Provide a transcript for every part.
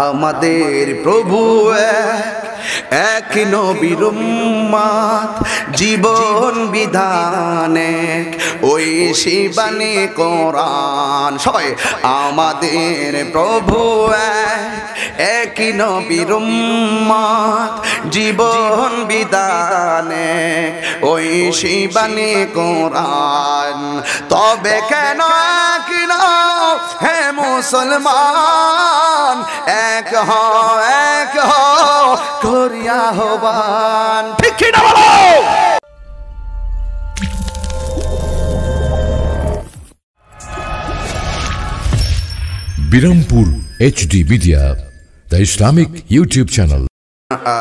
আমাদের প্রভু এক নবীর উম্মত জীবন বিধানে ওই শিবানী কোরআন সবাই আমাদের প্রভু এক নবীর উম্মত জীবন বিধানে ওই শিবানী কোরআন তবে কেন কেন হে মুসলমান এক করিয়া হবান ঠিক কি না বলো Birampur HD Media, the Islamic YouTube channel.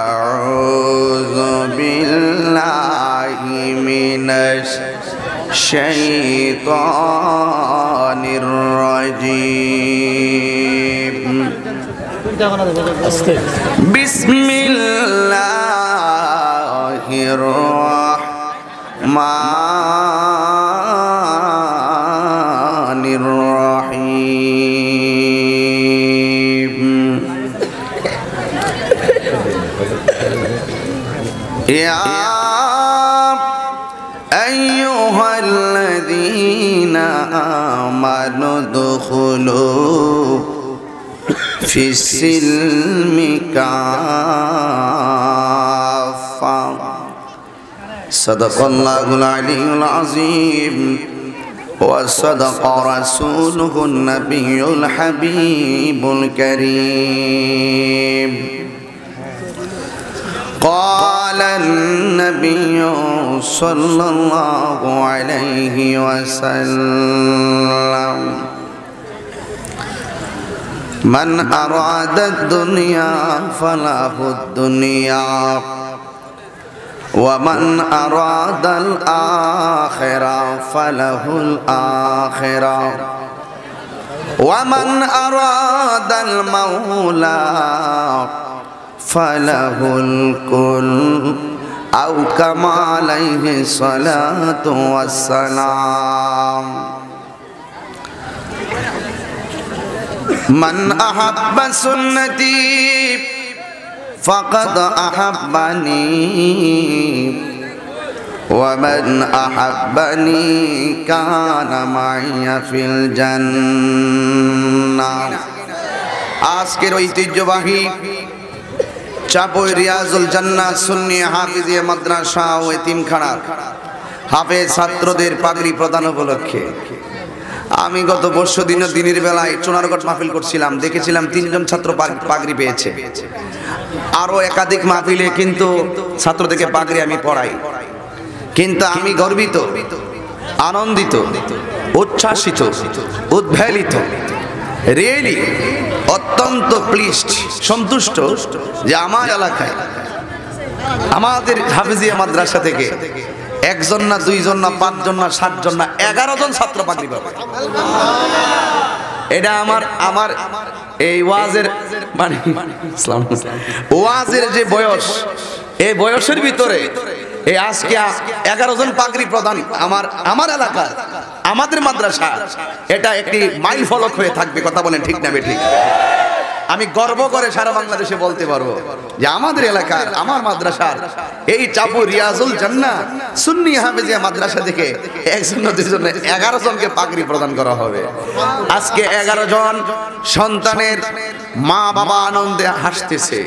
A'udhu billahi minash shaitanir rajim. Bismillahir rahim. Ya ayyuhalladzina amanu dukhulu fissilmi kaffa sadaqallahul aliyyul azim wa sadaqa rasuluhun nabiyyul habibul karim qala an-nabiyyu sallallahu alayhi wa sallam man arada ad-dunya falahu ad-dunya wa man arada al-akhirah falahu al-akhirah wa man arada al-mawla falahu al-kull aw kama alayhi salatu wassalam man ahabba sunnati faqad ahabbani wa man ahabbani kana ma'iya fil jannah আজকের ঐতিহ্যবাহী চাপই রিয়াজুল জান্নাহ সুন্নি হাফিজিয়া মাদ্রাসা ও এতিমখানার হাফেজ ছাত্রদের পাগড়ি প্রদান উপলক্ষে আমি গত বর্ষ দিনের বেলায় চুনারগড় মাহফিল করছিলাম দেখেছিলাম 3 জন ছাত্র পাগড়ি পেয়েছে আরো একাধিক মাহফিলে কিন্তু ছাত্রদেরকে পাগড়ি আমি পড়াই কিন্তু আমি গর্বিত আনন্দিত উচ্ছ্বাসিত উদ্বেলিত রিয়েলি অত্যন্ত প্লিজড সন্তুষ্ট যে আমার এলাকায় আমাদের হাফিজিয়া মাদ্রাসা থেকে একজন না দুইজন না পাঁচজন না সাতজন না 11 জন ছাত্র পাগড়ি পাবে এটা আমার এই ওয়াজের মানে ওয়াজের যে বয়স এই বয়সের ভিতরে এই আজকে 11 জন পাগড়ি প্রদান আমার এলাকার আমাদের মাদ্রাসা এটা একটি মাইল ফলক হয়ে থাকবে কথা বলেন ঠিক না ঠিক আমি গর্ব করে সারা বাংলাদেশে বলতে পারবো যে আমাদের এলাকার আমার মাদ্রাসার এই চাপু রিয়াজুল জান্নাহ সুন্নি হাফিজিয়া মাদ্রাসা থেকে একজন না দুইজন 11 জনকে পাগড়ি প্রদান করা হবে আজকে 11 জন সন্তানের মা বাবা আনন্দে হাসতেছে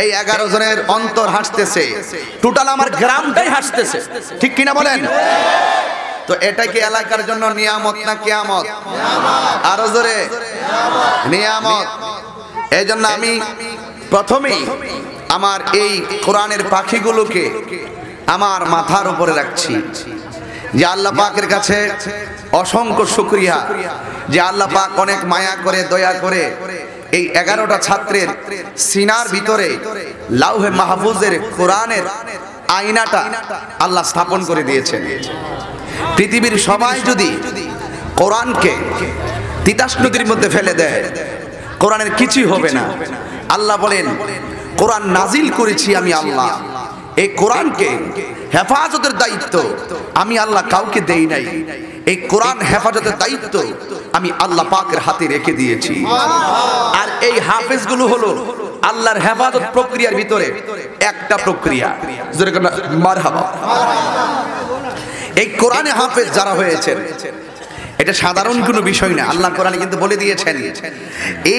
এই 11 জনের অন্তর হাসতেছে টোটাল আমার গ্রামটাই হাসতেছে ঠিক কি না বলেন তো এটা কি এলাকার জন্য নিয়ামত না কিয়ামত আরো জোরে নিয়ামত এইজন্য আমি প্রথমেই আমার এই কোরআনের পাখিগুলোকে আমার মাথার উপরে রাখছি যে আল্লাহ পাকের কাছে অসংখ্য শুকরিয়া যে আল্লাহ পাক অনেক মায়া করে দয়া করে এই 11টা ছাত্রের সিনার ভিতরে লাউহে মাহফুজের কোরআনের আয়নাটা আল্লাহ স্থাপন করে দিয়েছেন পৃথিবীর সবাই যদি কোরআনকে তিতাস নদীর মধ্যে ফেলে দেয় কোরআনের কিছুই হবে না আল্লাহ বলেন কোরআন নাজিল করেছি আমি আল্লাহ এই কোরআনকে হেফাজতের দায়িত্ব আমি আল্লাহ কাউকে দেই নাই। এই কোরআন হেফাজতের দায়িত্ব আমি আল্লাহ পাকের হাতে রেখে দিয়েছি। আর এই হাফেজগুলো হলো আল্লাহর হেফাজত প্রক্রিয়ার ভিতরে একটা প্রক্রিয়া। মারহাবা। এই কোরআনে হাফেজ যারা হয়েছেন এটা সাধারণ কোনো বিষয় না। আল্লাহ কোরআনে কিন্তু বলে দিয়েছেন,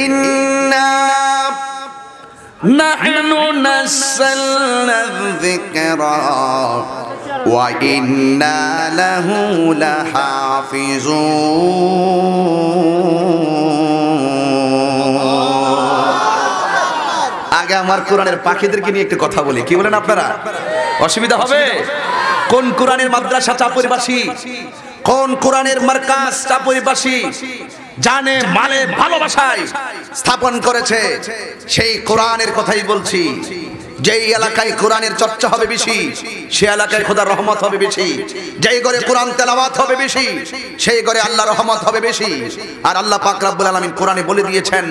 ইন্না নাহনু নাযালনা যিকরা ওয়া ইন্না লাহু লাহাফিজুন। আগে আমার কোরআনের পাখিদেরকে নিয়ে একটু কথা বলি, কি বলেন আপনারা? অসুবিধা হবে? কোন কোরআনের মাদ্রাসা চাপরিবাসী, কোন কোরআনের মার্কাজ চাপরিবাসী জানে মানে ভালোবাসায় স্থাপন করেছে, সেই কোরআনের কথাই বলছি। যেই এলাকায় কোরআনের চর্চা হবে বেশি, সেই এলাকায় খোদার রহমত হবে বেশি। যেই ঘরে কোরআন তেলাওয়াত হবে বেশি, সেই ঘরে আল্লাহর রহমত হবে বেশি। আর আল্লাহ পাক রব্বুল আলামিন কোরআনে বলে দিয়েছেন,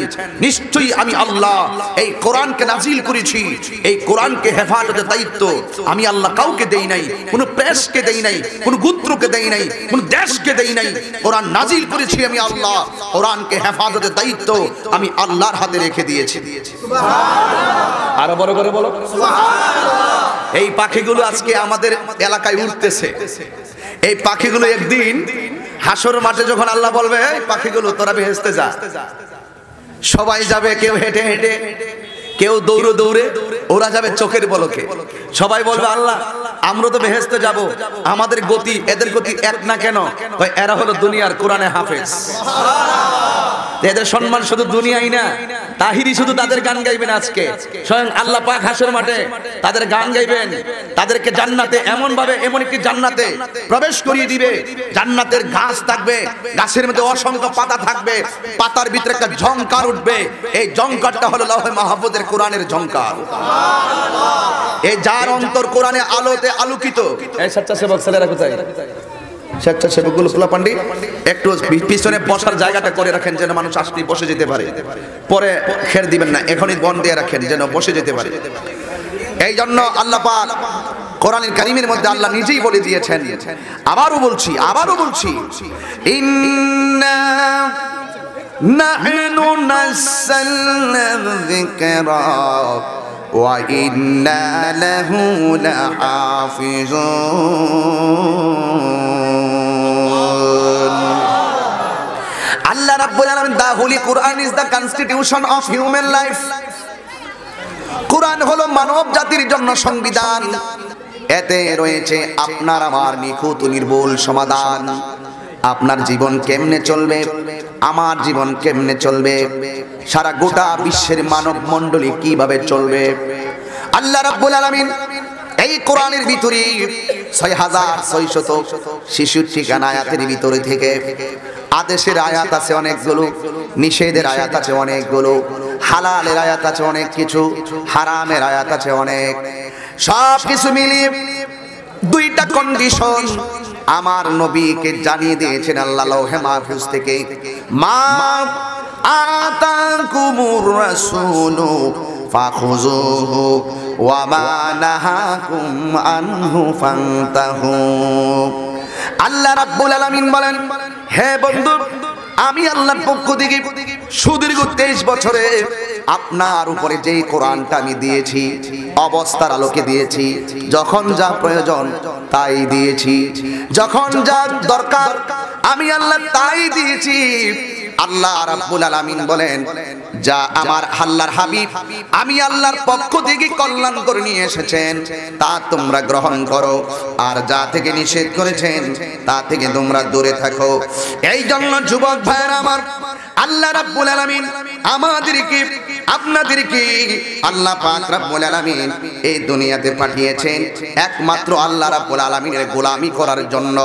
নিশ্চয়ই আমি আল্লাহ এই কোরআনকে নাজিল করেছি, এই কোরআনকে হেফাজতের দায়িত্ব আমি আল্লাহ কাউকে দেই নাই, কোনো প্রেসকে দেই নাই, কোনো গোত্রকে দেই নাই, কোনো দেশকে দেই নাই। কোরআন নাজিল করেছি আমি আল্লাহ, কোরআনকে হেফাজতের দায়িত্ব আমি আল্লাহর হাতে রেখে দিয়েছি। সুবহানাল্লাহ। আরো বড় করে বলো সুবহানাল্লাহ। এই পাখিগুলো আজকে আমাদের এলাকায় উঠতেছে। এই পাখিগুলো একদিন হাসর মাঠে যখন আল্লাহ বলবে, এই পাখিগুলো তোরা বেহেশতে যা, সবাই যাবে, কেউ হেঁটে হেঁটে, কেউ দৌড়ে দৌড়ে, ওরা যাবে চোখের পলকে। সবাই বলবে, আল্লাহ আমরা তো বেহেশতে যাব, আমাদের গতি এদের গতি এক না কেন? এরা হলো দুনিয়ার কোরআনে হাফেজ। এদের সম্মান শুধু দুনিয়াই না, তাহিরি শুধু তাদের গান গাইবেন আজকে, স্বয়ং আল্লাহ পাক হাসর মাঠে তাদের গান গাইবেন। তাদেরকে জান্নাতে এমন ভাবে, এমন একটি জান্নাতে প্রবেশ করিয়ে দিবে, জান্নাতের গাছ থাকবে, গাছের মধ্যে অসংখ্য পাতা থাকবে, পাতার ভিতরে একটা ঝংকার উঠবে। এই ঝংকারটা হলো লৌহে মাহফুজের কোরআনের ঝংকার। এই যার অন্তর কোরআনে আলোতে আলোকিত। এই স্বেচ্ছাসেবক ছেলেরা কোথায়? স্বেচ্ছাসেবকগুলো পোলা পান্ডি একটু পিছনে বসার জায়গাটা করে রাখেন, যেন মানুষ আসলে বসে যেতে পারে। পরে খের দিবেন না, এখনই বন্ধ দিয়ে রাখেন যেন বসে যেতে পারে। এই জন্য আল্লাহ পাক কোরআনুল কারীমের মধ্যে আল্লাহ নিজেই বলে দিয়েছেন, আবারও বলছি, ইন্না নাহনু নাযালনা যিকরা ওয়া ইন্না লাহু লাহাফিজুন। আল্লাহ রাব্বুল আলামিন, the holy Quran is the constitution of human life. কোরআন হলো মানব জাতির জন্য সংবিধান। এতে রয়েছে আপনার আমার নিখুঁত নির্ভুল সমাধান। আপনার জীবন কেমনে চলবে, আমার জীবন কেমনে চলবে, সারা গোটা বিশ্বের মানব মণ্ডলী কিভাবে চলবে, আল্লাহ রাব্বুল আলামিন এই কোরআনের ভিতরে 6666 আয়াতের ভিতরে থেকে আদেশের আয়াত আছে অনেকগুলো, নিষেধের আয়াত আছে অনেকগুলো, হালালের আয়াত আছে অনেক কিছু, হারামের আয়াত আছে অনেক। সব কিছু মিলিয়ে দুইটা কন্ডিশন আমার নবীকে জানিয়ে দিয়েছেন আল্লাহ লৌহে মাহফুজ থেকে, মা আতাকুমুর রাসূলু ফাখুযুহু ওয়া মা নাহাকুম আনহু ফান্তাহু। আল্লাহ রাব্বুল আলামিন বলেন, হে বন্ধু, আমি আল্লাহর পক্ষ থেকে সুদীর্ঘ 23 বছরে আপনার উপরে যেই কোরআনটা আমি দিয়েছি, অবস্থার আলোকে দিয়েছি, যখন যা প্রয়োজন তাই দিয়েছি, যখন যা দরকার আমি আল্লাহ তাই দিয়েছি। আল্লাহ রাব্বুল আলামিন বলেন, যা আমার আল্লাহর হাবিব আমি আল্লাহর পক্ষ থেকে কল্যাণ করে নিয়ে এসেছেন তা তোমরা গ্রহণ করো, আর যা থেকে নিষেধ করেছেন তা থেকে তোমরা দূরে থাকো। এই জন্য যুবক ভাইরা আমার, আল্লাহ রাব্বুল আলামিন আমাদেরকে আপনাদেরকে আল্লাহ পাক রাব্বুল আলামিন এই দুনিয়াতে পাঠিয়েছেন একমাত্র আল্লাহ রাব্বুল আলামিনের গোলামি করার জন্য।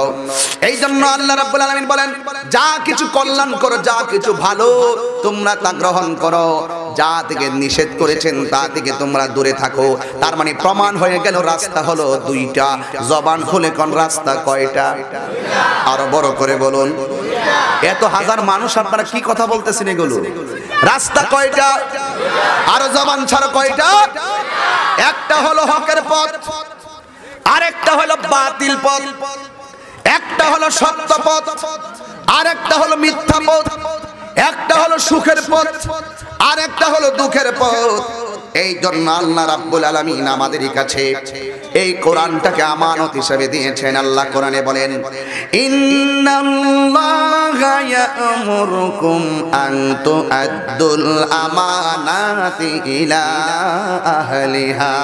এই জন্য আল্লাহ রাব্বুল আলামিন বলেন, যা কিছু কল্যাণ করো, যা কিছু ভালো তোমরা তা গ্রহণ করো, যা থেকে নিষেধ করেছেন তা থেকে তোমরা দূরে থাকো। তার মানে প্রমাণ হয়ে গেল রাস্তা হলো দুইটা। জবান খুলে কোন রাস্তা কয়টা? আরো বড় করে বলুন। এত হাজার মানুষ আপনারা কি কথা বলতেছেন এগুলো? রাস্তা কয়টা? আরো জবান ছাড়া কয়টা? একটা হলো হকের পথ, আরেকটা হলো বাতিল পথ, একটা হলো সত্য পথ, আরেকটা হলো মিথ্যা পথ, একটা হলো সুখের পথ, আরেকটা হলো দুঃখের পথ। এই জন্য আল্লাহ রাব্বুল আলামিন আমাদের কাছে এই কোরআনটাকে আমানত হিসেবে দিয়েছেন। আল্লাহ কোরআনে বলেন, ইন্নাল্লাহা ইয়া'মুরুকুম আন তু'আদ্দুল আমানাতি ইলা আহলিহা।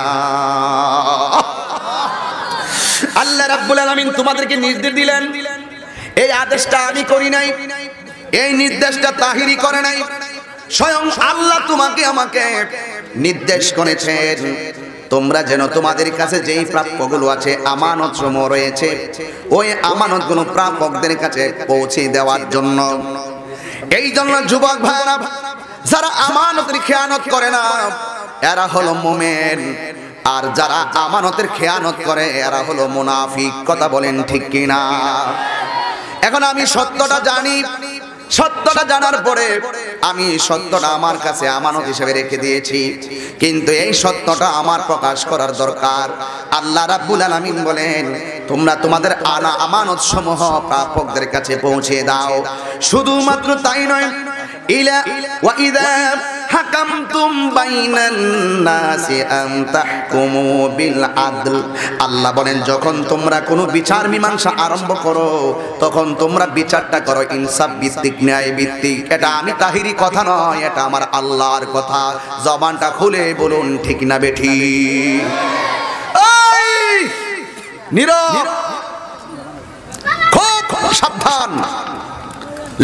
আল্লাহ রাব্বুল আলামিন তোমাদেরকে নির্দেশ দিলেন, এই আদেশটা আমি করি নাই, এই নির্দেশটা তাহিরি করে নাই, স্বয়ং আল্লাহ তোমাকে আমাকে নির্দেশ করেছেন তোমরা যেন তোমাদের কাছে যেই প্রাপ্যগুলো আছে, আমানত সমূহ রয়েছে, ওই আমানতগুলো প্রাপকদের কাছে পৌঁছে দেওয়ার জন্য। এই জন্য যুবক ভাইরা, যারা আমানতের খেয়ানত করে না এরা হলো মুমিন, আর যারা আমানতের খেয়ানত করে এরা হলো মুনাফিক। কথা বলেন ঠিক কিনা? এখন আমি সত্যটা জানি, সত্যটা জানার পরে আমি সত্যটা আমার কাছে আমানত হিসেবে রেখে দিয়েছি, কিন্তু এই সত্যটা আমার প্রকাশ করার দরকার। আল্লাহ রাব্বুল আলামিন বলেন, তোমরা তোমাদের আমানত সমূহ প্রাপকদের কাছে পৌঁছে দাও। শুধুমাত্র তাই নয়, ইলা ওয়া ইযা হাকামতুম বাইনান নাসি আন তাহকুমু বিল আদল। আল্লাহ বলেন, যখন তোমরা কোনো বিচার মীমাংসা আরম্ভ করো তখন তোমরা বিচারটা করো ইনসাফ ভিত্তিক, ন্যায় ভিত্তিক। এটা আমি তাহিরি কথা নয়, এটা আমার আল্লাহর কথা। জবানটা খুলে বলুন ঠিক না বেঠি? এই নীরব, খুব সাবধান।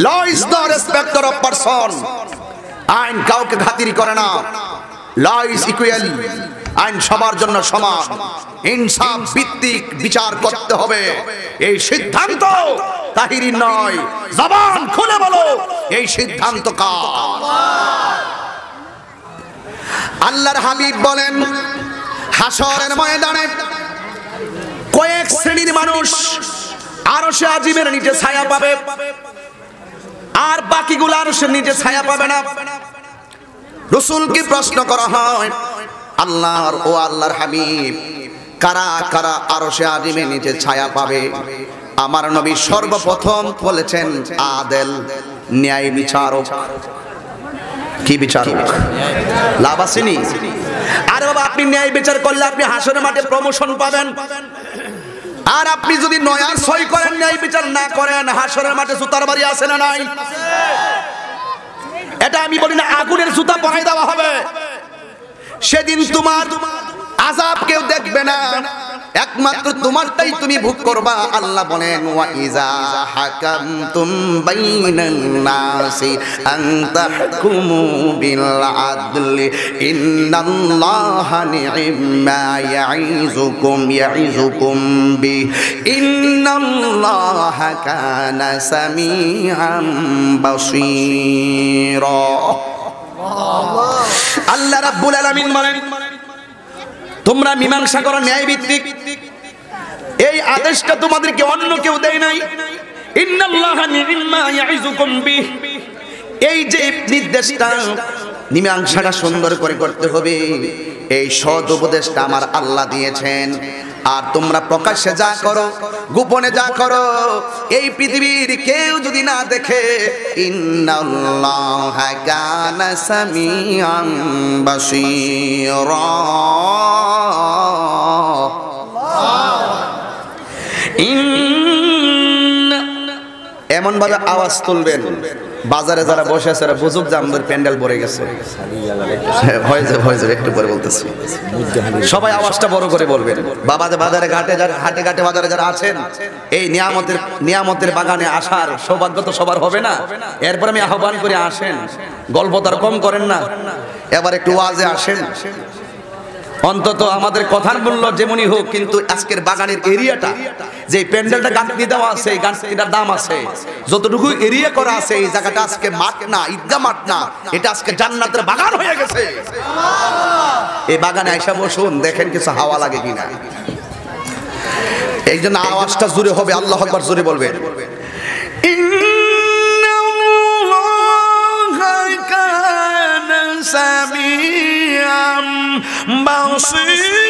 Law is the respecter of person. আইন কাউকে খাতির করে না। ল ইজ ইকুয়াল, আইন সবার জন্য সমান। ইনসাফ ভিত্তিক বিচার করতে হবে, এই সিদ্ধান্ত তাহিরি নয়। জবান খুলে বলো, এই সিদ্ধান্ত কার? আল্লাহর হাবিব বলেন, হাসরের ময়দানে কয়েক শ্রেণীর মানুষ আরশে আজিমের নিচে ছায়া পাবে, আর বাকিগুলো আরশের নিচে ছায়া পাবে না। রাসূলকে প্রশ্ন করা হয়, আল্লাহর ও আল্লাহর হাবিব, কারা কারা আরশে আজিমের নিচে ছায়া পাবে? আমার নবী সর্বপ্রথম বলেছেন, আদেল, ন্যায় বিচারক। কি বিচারক? লাভ আসেনি? আরে বাবা, আপনি ন্যায় বিচার করলে আপনি হাসরের মাঠে প্রমোশন পাবেন। আর আপনি যদি নয়ার সই করেন, ন্যায় বিচার না করেন, হাসরের মাঠে জুতার বাড়ি আছে না নাই? এটা আমি বলি না, আগুনের জুতা পরাই দেওয়া হবে। সেদিন তোমার আযাব কেউ দেখবে না, একমাত্র তোমারটাই তুমি ভোগ করবা। আল্লাহ বলেন, ওয়া ইযা হাকামতুম বাইনান নাসি আন তাহকুমু বিল আদলি ইন্নাল্লাহা নি'মা ইয়াইযুকুম বি ইন্নাল্লাহা কানা সামিআন বাসীরা। আল্লাহ রাব্বুল আলামিন বলেন, তোমরা মীমাংসা করো ন্যায় ভিত্তিক। এই আদেশটা তোমাদেরকে অন্য কেউ দেয় নাই। ইন্নাল্লাহা নি'মা ইয়াইযুকুম বি, এই যে নির্দেশটা, মীমাংসাটা সুন্দর করে করতে হবে, এই সৎ উপদেশটা আমার আল্লাহ দিয়েছেন। আর তোমরা প্রকাশ্যে যা করো, গোপনে যা করো, এই পৃথিবীর কেউ যদি না দেখে, ইন্নাল্লাহা কানা সামিআন বাসীরা। এমন ভাবে আওয়াজ তুলবেন, বাজারে যারা বসে আছে তারা বুঝুক যে আমাদের প্যান্ডেল ভরে গেছে। হয়ে যাবে, একটু পরে বলতেছি। সবাই আওয়াজটা বড় করে বলবেন। বাজারে হাটে ঘাটে বাজারে যারা আছেন, এই নিয়ামতের বাগানে আসার সৌভাগ্য তো সবার হবে না। এরপর আমি আহ্বান করে আসেন, গল্প তার কম করেন না, এবার একটু ওয়াজে আসেন। অন্তত আমাদের কথার মূল্য যেমনই হোক, কিন্তু আজকের বাগানের এরিয়াটা, যে প্যান্ডেলটা গাঁথনি দেওয়া আছে, এই গাঁথনিটার দাম আছে। যতটুকু এরিয়া করা আছে, এই জায়গাটা আজকে মাঠ না, ঈদগাহ মাঠ না, এটা আজকে জান্নাতের বাগান হয়ে গেছে। এই বাগানে আইসা বসুন, দেখেন কিছু হাওয়া লাগে কিনা। এই জন্য আওয়াজটা জোরে হবে, আল্লাহু আকবার জোরে বলবেন। সামিআম বাসীরা।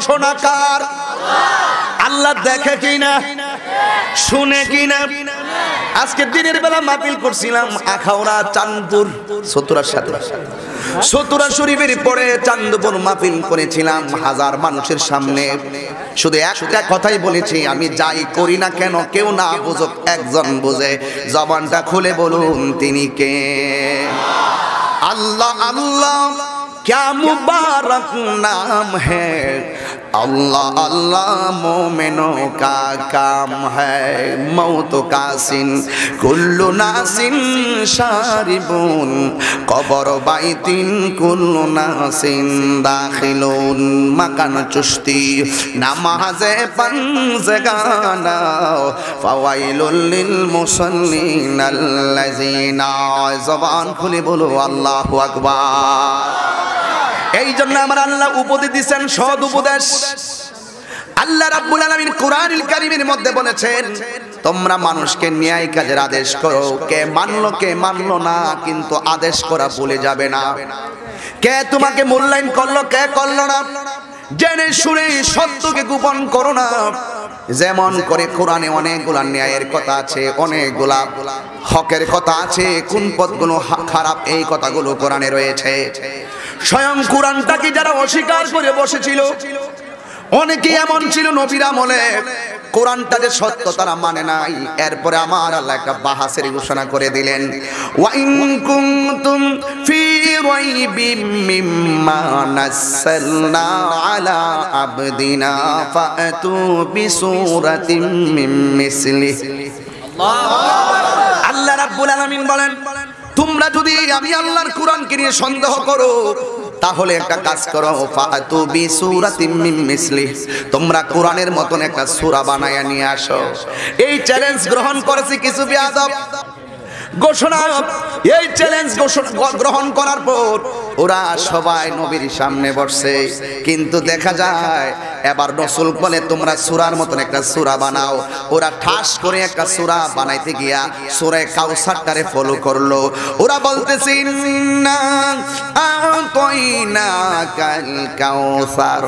ঘোষণা কার? আল্লাহ দেখে কিনা, শুনে কিনা? আজকে দিনের বেলা মাহফিল করছিলাম আখাউড়া চাঁদপুর সতুরার সাথে, সতুরা শরীফের পরে চাঁদপুর মাহফিল করেছিলাম হাজার মানুষের সামনে। শুধু একটা কথাই বলেছি, আমি যাই করি না কেন কেউ না বুঝুক, একজন বুঝে, জবানটা খুলে বলুন তিনি কে? আল্লাহ। আল্লাহ क्या मुबारक नाम है, अल्लाह अल्लाह मोमिनों का काम है। मौत का सिन कुल्लु नासिन शारिबुन, कबर बाइतिन कुल्लु नासिन दाखिलुन। मकान चुश्ती नमाज़े पंज़गाना, फ़वाइलुल लिल मुसल्लीन अल्लज़ीना। ज़बान खुले बोलो अल्लाहु अकबर। এই জন্য আমার আল্লাহ উপদেশ দিয়েছেন, সৎ উপদেশ। আল্লাহ রাব্বুল আলামিন কোরআনুল কারীমের মধ্যে বলেছেন, তোমরা মানুষকে ন্যায় কাজের আদেশ করো, কে মানলো কে মানলো না, কিন্তু আদেশ করা ভুলে যাবে না। কে তোমাকে মূল্যায়ন করলো কে করলো না, জেনে শুনে সত্যকে গোপন করো না। যেমন করে কোরআনে অনেকগুলা ন্যায়ের কথা আছে, অনেকগুলা হকের কথা আছে, কোন পথগুলো খারাপ এই কথাগুলো কোরআনে রয়েছে। স্বয়ং কোরআনটাকে যারা অস্বীকার করে বসেছিল, অনেকে এমন ছিল নবীর আমলে, কোরআনটা যে সত্য তারা মানে নাই। এরপরে আমার আল্লাহ একটা বাহাসের ঘোষণা করে দিলেন, ওয়া ইন কুনতুম ফি রাইবিম মিম্মা নাযালনা আলা আবদিনা ফাতু বিসূরাতিম মিন মিসলিহি। আল্লাহ রাব্বুল আলামিন বলেন, তোমরা যদি আমি আল্লাহর কোরআনকে নিয়ে সন্দেহ করো, তাহলে একটা কাজ করো, ফাতু বিসূরাতিম মিন মিসলিহি, তোমরা কোরআনের মতন একটা সূরা বানায়া নিয়ে আসো। এই চ্যালেঞ্জ গ্রহণ করেছে কিছু বেয়াদব। ঘোষণা, এই চ্যালেঞ্জ গ্রহণ করার পর ওরা সবাই নবীর সামনে বসছে, কিন্তু দেখা যায় এবার রাসূল বলে তোমরা সূরার মতন একটা সূরা বানাও। ওরা ঠাস করে একটা সূরা বানাইতে গিয়া সূরা কাউসারটারে ফলো করলো। ওরা বলতেছে ইন্না আতাইনা কাল কাউসার,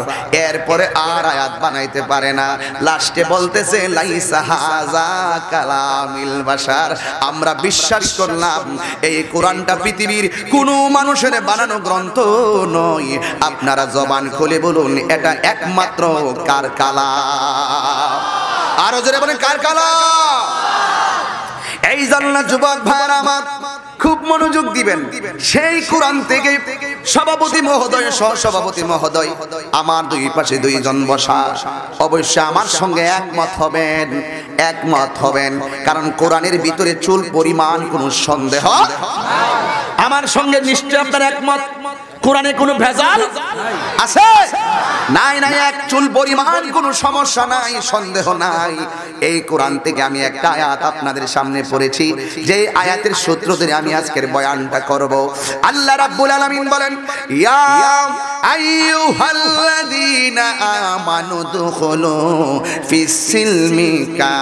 এরপরে আর আয়াত বানাইতে পারে না। লাস্টে বলতেছে লাইসা হাযা কালামিল বাশার, আমরা বিশ্বাস করলাম এই কোরআনটা পৃথিবীর কোনো মানুষের বানানো গ্রন্থ নয়। আপনারা জবান খুলে বলুন এটা একমাত্র কার কালাম? আরো জোরে বলেন কার কালাম? এই জন্য যুবক ভাইরা আমার খুব মনোযোগ দিবেন। সেই কোরআন থেকে সভাপতি মহোদয়, সহসভাপতি মহোদয়, আমার দুই পাশে দুইজন বসা, অবশ্যই আমার সঙ্গে একমত হবেন, একমত হবেন, কারণ কোরআনের ভিতরে চুল পরিমাণ কোনো সন্দেহ আমার সঙ্গে নিশ্চয় আপনার একমত। কোরআনে কোনো ভেজাল আছে? নাই নাই, এক চুল পরিমাণ কোনো সমস্যা নাই, সন্দেহ নাই। এই কোরআন থেকে আমি একটা আয়াত আপনাদের সামনে পড়েছি, যে আয়াতের সূত্র ধরে আমি আজকের বয়ানটা করব। আল্লাহ রাব্বুল আলামিন বলেন, ইয়া আইয়ুহাল্লাযীনা আমানু দুখুলু ফিস সিলমি কাফা।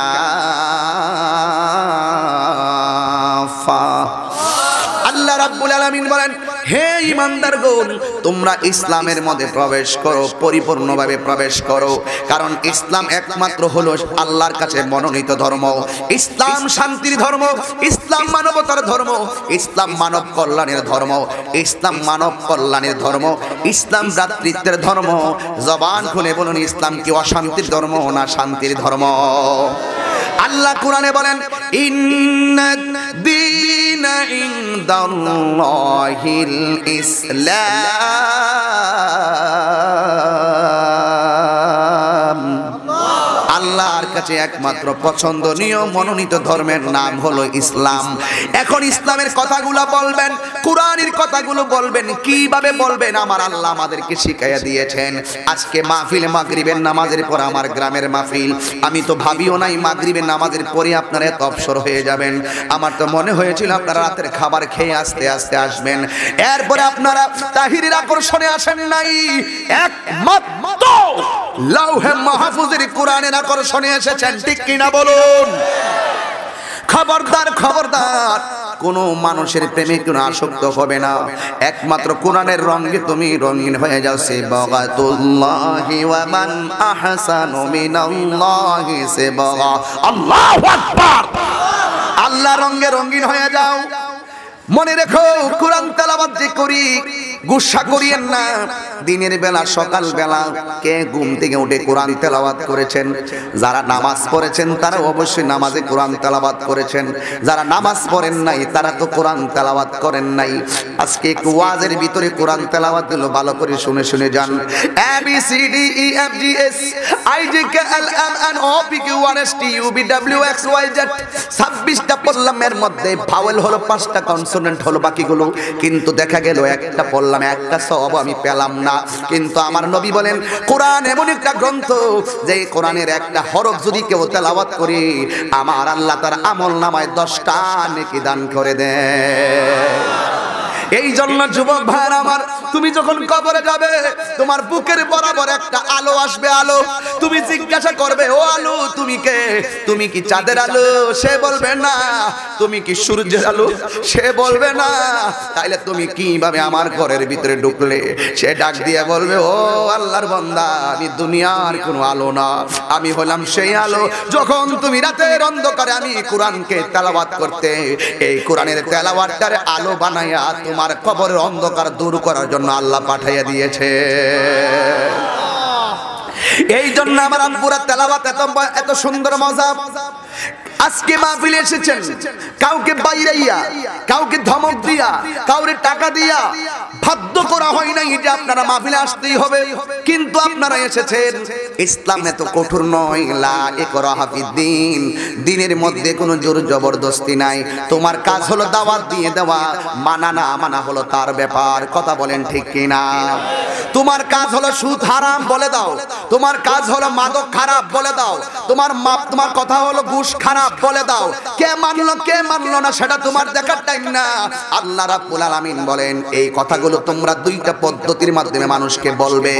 আল্লাহ রাব্বুল আলামিন বলেন, হে ঈমানদারগণ, তোমরা ইসলামের মধ্যে প্রবেশ করো, পরিপূর্ণভাবে প্রবেশ করো, কারণ ইসলাম একমাত্র হলো আল্লাহর কাছে মনোনীত ধর্ম। ইসলাম শান্তির ধর্ম, ইসলাম মানবতার ধর্ম, ইসলাম মানব কল্যাণের ধর্ম, ইসলাম মানব কল্যাণের ধর্ম, ইসলাম ভ্রাতৃত্বের ধর্ম। জবান খুলে বলুন, ইসলাম কি অশান্তির ধর্ম না শান্তির ধর্ম? আল্লাহ কোরআনে বলেন, ইন্নাদ দীনা ইনদাল্লাহিল ইসলাম। আল্লাহর কাছে একমাত্র পছন্দনীয় মনোনীত ধর্মের নাম হলো ইসলাম। এখন ইসলামের কথাগুলো বলবেন, কোরআনের কথাগুলো বলবেন, কিভাবে বলবেন আমার আল্লাহ আমাদেরকে শিখাইয়া দিয়েছেন। আজকে মাহফিল মাগরিবের নামাজের পর আমার গ্রামের মাহফিল, আমি তো ভাবিও নাই মাগরিবের নামাজের পরে আপনারা এত অবসর হয়ে যাবেন। আমার তো মনে হয়েছিল আপনারা রাতের খাবার খেয়ে আস্তে আস্তে আসবেন, এরপরে আপনারা তাহিরের আকর্ষণে আসেন নাই, একমাত্র লাউহে মাহফুজের কোরআনের আকর্ষণে এসেছেন। ঠিক কিনা বলুন? খবরদার খবরদার, কোন মানুষের প্রেমে কোন আসক্ত হবে না, একমাত্র কোরআনের রঙে তুমি রঙিন হয়ে যাও। সিবগাতুল্লাহি ওয়া মান আহসানু মিনাল্লাহি সিবগা। আল্লাহু আকবার। আল্লাহ রঙে রঙিন হয়ে যাও। মনে রেখো, কোরআন তেলাওয়াত যে করি গুসা করিয়েন না। দিনের বেলা সকাল বেলা কে ঘুম থেকে উঠে কোরআন তেলাওয়াত করেছেন? যারা নামাজ পড়েছেন তারা অবশ্যই নামাজে কোরআন তেলাওয়াত করেছেন, যারা নামাজ পড়েন নাই তারা তো কোরআন তেলাওয়াত করেন নাই। আজকে একটু ওয়াজের ভিতরে কোরআন তেলাওয়াত হলো, ভালো করে শুনে শুনে যান। A B C D E F G H I J K L M N O P Q R S T U V W X Y Z 26টা পড়লাম, এর মধ্যে ভাওয়েল হলো 5টা, কনসোনেন্ট হলো বাকিগুলো। কিন্তু দেখা গেল একটা পড়লাম, একটা সওয়াব আমি পেলাম না। কিন্তু আমার নবী বলেন কোরআন এমন একটা গ্রন্থ যে কোরআনের একটা হরফ যদি কেউ তেলাওয়াত করে আমার আল্লাহ তার আমলনামায় 10টা নেকি দান করে দেয়। এই জন্য যুবক ভাই আমার, তুমি যখন কবরে যাবে তোমার বুকের বরাবর একটা আলো আসবে, আলো। তুমি জিজ্ঞাসা করবে, ও আলো তুমি কে? তুমি কি চাঁদের আলো? সে বলবে না। তুমি কি সূর্যের আলো? সে বলবে না। তাইলে তুমি কিভাবে আমার ঘরের ভিতরে ঢুকলে? সে ডাক দিয়ে বলবে, ও আল্লাহর বান্দা, আমি দুনিয়ার কোনো আলো না, আমি হলাম সেই আলো। যখন তুমি রাতের অন্ধকারে আমি কোরআনকে তেলাওয়াত করতে, এই কোরআনের তেলাওয়াতটারে আলো বানাইয়া তোমার কবরের অন্ধকার দূর করার জন্য আল্লাহ পাঠাইয়া দিয়েছে। এই জন্য আমার আম্পুরা তেলাওয়াত এত সুন্দর মজা। আজকে মাহফিলে এসেছেন, কাউকে বাইরাইয়া, কাউকে ধমক দিয়া, কাউরে টাকা দিয়া বাধ্য করা হয় নাই যে আপনারা মাহফিলে আসতেই হবে, কিন্তু আপনারা এসেছেন। ইসলাম এত কঠোর নয়, লা ইকরাহা ফিদ্দিন, দিনের মধ্যে কোনো জোর জবরদস্তি নাই। তোমার কাজ হলো দাওয়াত দিয়ে দেওয়া, মানা না মানা হলো তার ব্যাপার। কথা বলেন ঠিক কিনা? তোমার কাজ হলো সুদ হারাম বলে দাও, তোমার কাজ হলো মাদক খারাপ বলে দাও, তোমার কথা হলো ঘুষ খারাপ বলে দাও। কে মানলো না সেটা তোমার দেখার টাইম না। আল্লাহ রাব্বুল আলামিন বলেন এই কথাগুলো তোমরা দুইটা পদ্ধতির মাধ্যমে মানুষকে বলবে।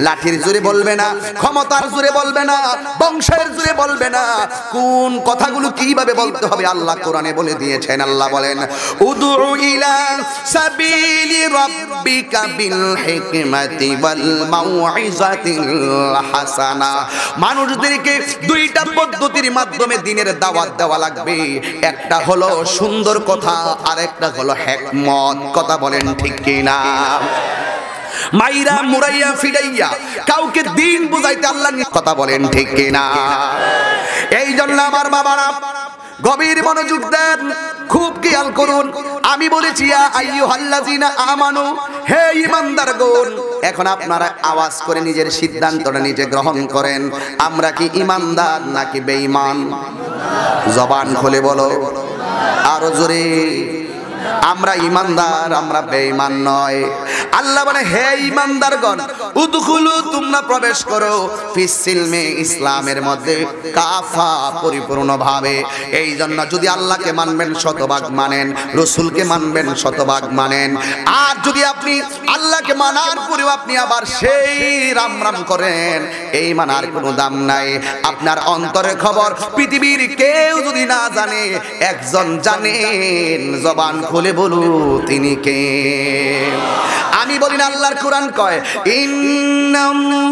লাঠির জোরে বলবে না, ক্ষমতার জোরে বলবে না, বংশের জোরে বলবে না। কোন কথাগুলো কিভাবে বলতে হবে আল্লাহ কোরআনে বলে দিয়েছেন। আল্লাহ বলেন উদউ ইলা সাবিলি রাব্বিকা বিল হিকমাতি ওয়াল মাউইজাতিল হাসানা। মানুষদেরকে দুইটা পদ্ধতির মাধ্যমে দিনের দাওয়াত দেওয়া লাগবে। একটা হলো সুন্দর কথা, আর একটা হলো হিকমত। কথা বলেন ঠিক কিনা? মাইরা মুরাইয়া ফিরাইয়া কাউকে দিন বুঝাইতে আল্লাহ কথা বলেন ঠিক কিনা? এই জন্য আমার বাবারা গভীর মনোযোগ দেন, খুব খেয়াল করুন। আমি বলেছি আইয়ুহাল্লাযিনা আমানু, হে ঈমানদারগণ। এখন আপনারা আওয়াজ করে নিজের সিদ্ধান্তটা নিজে গ্রহণ করেন। আমরা কি ঈমানদার নাকি বেঈমান? জবান খুলে বলো আরো জোরে। আমরা ঈমানদার, আমরা বেঈমান নয়। আল্লাহ বলে হে ঈমানদারগণ, উদখুলু, তোমরা প্রবেশ করো ফিস সিলমে, ইসলামের মধ্যে কাফা, পরিপূর্ণভাবে। এই জন্য যদি আল্লাহকে মানবেন শতভাগ মানেন, রাসূলকে মানবেন শতভাগ মানেন। আর যদি আপনি আল্লাহকে মানার পরেও আপনি আবার সেই রাম রাম করেন, এই মানার কোনো দাম নাই। আপনার অন্তরের খবর পৃথিবীর কেউ যদি না জানে, একজন জানেন, জবান খুলে বলু তিনি কে? আমি বলি না, আল্লাহর কোরআন কয় ইন্নাল্লাহা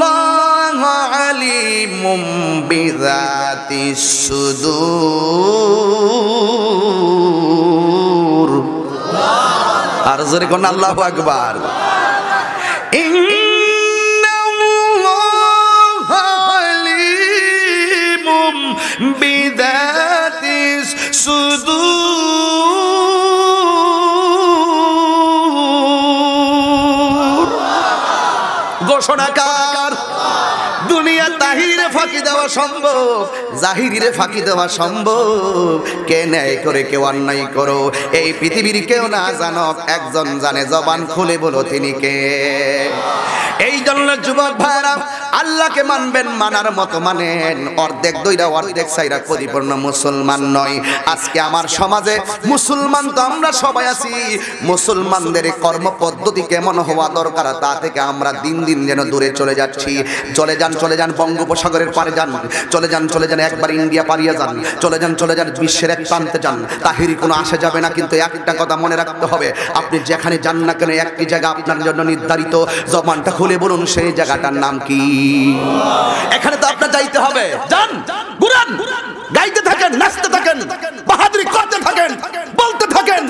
আলিমুম বিযাতিস সুদূর। আর জোরে কোন আল্লাহু আকবার। ইন্নাল্লাহা আলিমুম বিযাতিস সুদূর। ঘোষণাকার। দুনিয়া তাহিরে ফাঁকি দেওয়া সম্ভব, জাহিরে ফাঁকি দেওয়া সম্ভব। কে ন্যায় করে কেউ অন্যায় করো, এই পৃথিবীর কেউ না জানক, একজন জানে, জবান খুলে বলো তিনি কে? এই জন্য যুবক ভাইরা আল্লাহকে মানবেন, মানার মতো মানেন, অর্ধেক দইরা অর্ধেক সাইরা পরিপূর্ণ মুসলমান নয়। আজকে আমার সমাজে মুসলমান তো আমরা সবাই আছি, মুসলমানদের কর্ম পদ্ধতি কেমন হওয়া দরকার তা থেকে আমরা দিন দিন যেন দূরে চলে যাচ্ছি। চলে যান বঙ্গোপসাগরের পারে যান, চলে যান একবার ইন্ডিয়া পারিয়ে যান, চলে যান বিশ্বের এক প্রান্তে যান, তাহিরি কোনো আসা যাবে না। কিন্তু একটা কথা মনে রাখতে হবে, আপনি যেখানে যান না কেন একটি জায়গা আপনার জন্য নির্ধারিত, জবানটা খুলে বলুন সেই জায়গাটার নাম কি? এখানে তো আপনার যাইতে হবে, যান ঘুরান, গাইতে থাকেন, নাচতে থাকেন, বাহাদুরি করতে থাকেন, বলতে থাকেন,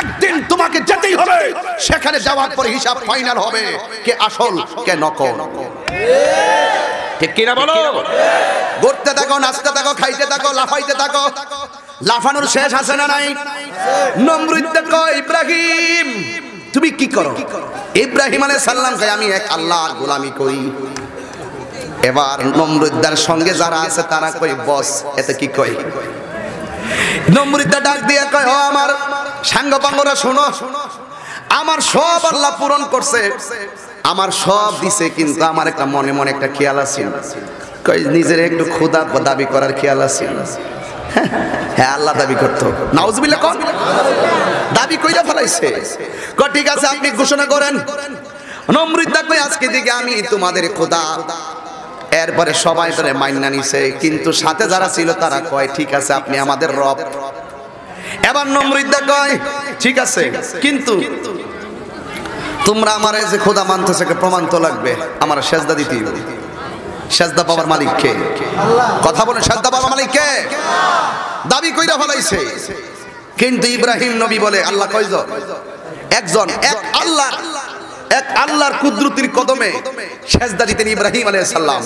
একদিন তোমাকে যেতেই হবে। সেখানে যাওয়ার পরে হিসাব ফাইনাল হবে কে আসল কে নকল। ঠিক কিনা বলো? ঘুরতে থাকো, নাচতে থাকো, খাইতে থাকো, লাফাইতে থাকো, লাফানোর শেষ আছে না নাই? নমরুদ দেখো, ইব্রাহিম তুমি কি করো? ইব্রাহিম আলাইহিস সালাম কয় আমি এক আল্লাহর গোলামি করি। এবার নমরুদদার সঙ্গে যারা আছে তারা কই বস এতে কি কই? নমরুদদা ডাক দিয়ে কয় ও আমার সাঙ্গ পাঙ্গরা শোনো, আমার সব আল্লাহ পূরণ করছে, আমার সব দিছে, কিন্তু আমার একটা মনে মনে একটা খেয়াল আছে, কই নিজের একটু খোদা দাবি করার খেয়াল আছে। হ্যাঁ আল্লাহ দাবি করতো, নাউজুবিল্লাহ কোন দাবি কইরা ফলাইছে। কয় ঠিক আছে আপনি ঘোষণা করেন। নমরুদদা কই আজকে থেকে আমি তোমাদের খোদা। এরপরে সবাই তারে মাইন্না নিছে, কিন্তু সাথে যারা ছিল তারা কয় ঠিক আছে আপনি আমাদের রব। এবার নমরুদদা কয় ঠিক আছে, কিন্তু তোমরা আমার যে খোদা মানতেছে প্রমাণ তো লাগবে, আমার সেজদা দিতে হবে। সেজদা পাওয়ার মালিক কে? কথা বলে, সেজদা পাওয়ার মালিক কে? দাবি কইরা ফলাইছে। কিন্তু ইব্রাহিম নবী বলে আল্লাহ কয়জন? একজন, এক আল্লাহ, এক আল্লাহর কুদরতির কদমে সেজদা দিতেন ইব্রাহিম আলাইহিস সালাম।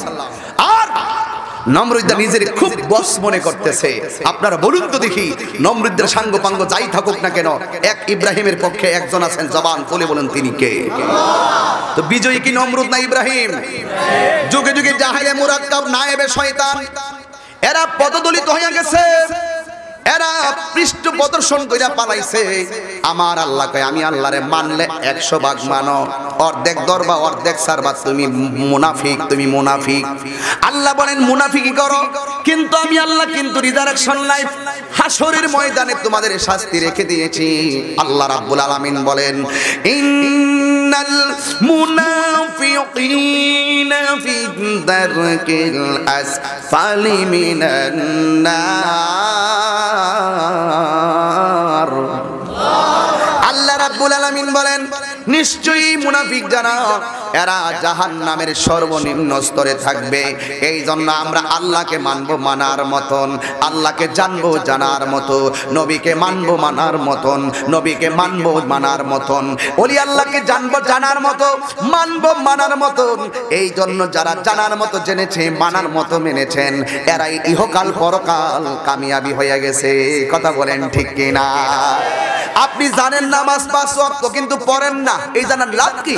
আর নমরুদদা নিজের খুব বস মনে করতেছে। আপনারা বলুন তো দেখি, নমরুদের সাঙ্গ পাঙ্গ যাই থাকুক না কেন, এক ইব্রাহিমের পক্ষে একজন আছেন, জবান খুলে বলেন তিনি কে? তো বিজয়ী কি নমরুদ না ইব্রাহিম? যুগে যুগে জাহেলে মুরাক্কাব নায়েবে শয়তান, এরা পদদলিত হয়ে গেছে, এরা পৃষ্ঠ প্রদর্শন কইরা পালাইছে। আমার আল্লাহ কয় আমি আল্লাহরে মানলে 100 ভাগ মানো, অর্ধেক দরবা অর্ধেক সারবা, তুমি মুনাফিক, তুমি মুনাফিক। আল্লাহ বলেন মুনাফিকি করো, কিন্তু আমি আল্লাহ কিন্তু রিদারেকশন লাইফ হাসরের ময়দানে তোমাদের শাস্তি রেখে দিয়েছি। আল্লাহ রাব্বুল আলামিন বলেন ইন্নাল মুনাফিকিনা ফি দারকিল আসফালি মিনান নার। আল্লাহ রাব্বুল আলামিন বলেন নিশ্চয়ই মুনাফিক যারা এরা জাহান্নামের সর্বনিম্ন স্তরে থাকবে। এই জন্য আমরা আল্লাহকে মানবো মানার মতন, আল্লাহকে জানবো জানার মতো, নবীকে মানবো মানার মতন, নবীকে মানবো মানার মতন, ওলি আল্লাহকে জানবো জানার মতো, মানবো মানার মতন। এই জন্য যারা জানার মতো জেনেছে, মানার মতো মেনেছেন, এরাই ইহকাল পরকাল কামিয়াবি হয়ে গেছে। কথা বলেন ঠিক কিনা? আপনি জানেন নামাজ 5 ওয়াক্ত কিন্তু পড়েন না, এই জানার লাভ কি?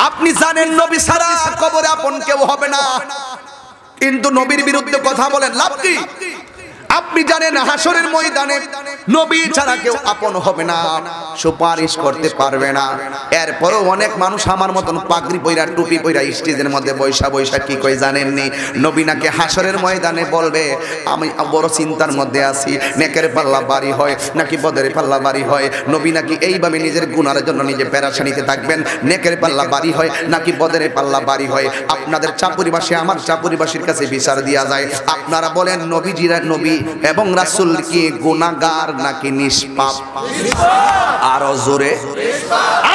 আপনি জানেন নবী ছাড়া কবরে আপন কেউ হবে না, কিন্তু নবীর বিরুদ্ধে কথা বলেন লাভ কি? আপনি জানেন হাসরের ময়দানে নবী ছাড়া কেউ আপন হবে না, সুপারিশ করতে পারবে না। এরপরও অনেক মানুষ আমার মতন পাগড়ি পয়রা টুপি পয়রা স্টেজের মধ্যে বৈশা বৈশা কি কই জানেননি? নবী নাকি হাসরের ময়দানে বলবে আমি বড় চিন্তার মধ্যে আছি, নেকের পাল্লা বাড়ি হয় নাকি বদের পাল্লা বাড়ি হয়। নবী নাকি এইভাবে নিজের গুনাহের জন্য নিজে পেরেশানিতে থাকবেন, নেকের পাল্লা বাড়ি হয় নাকি বদের পাল্লা বাড়ি হয়। আপনাদের চাপুরিবাসী আমার চাপুরিবাসীর কাছে বিচার দেওয়া যায়। আপনারা বলেন নবীজিরা, নবী এবং রাসূল কি গুনাহগার নাকি নিষ্পাপ? আরো জোরে,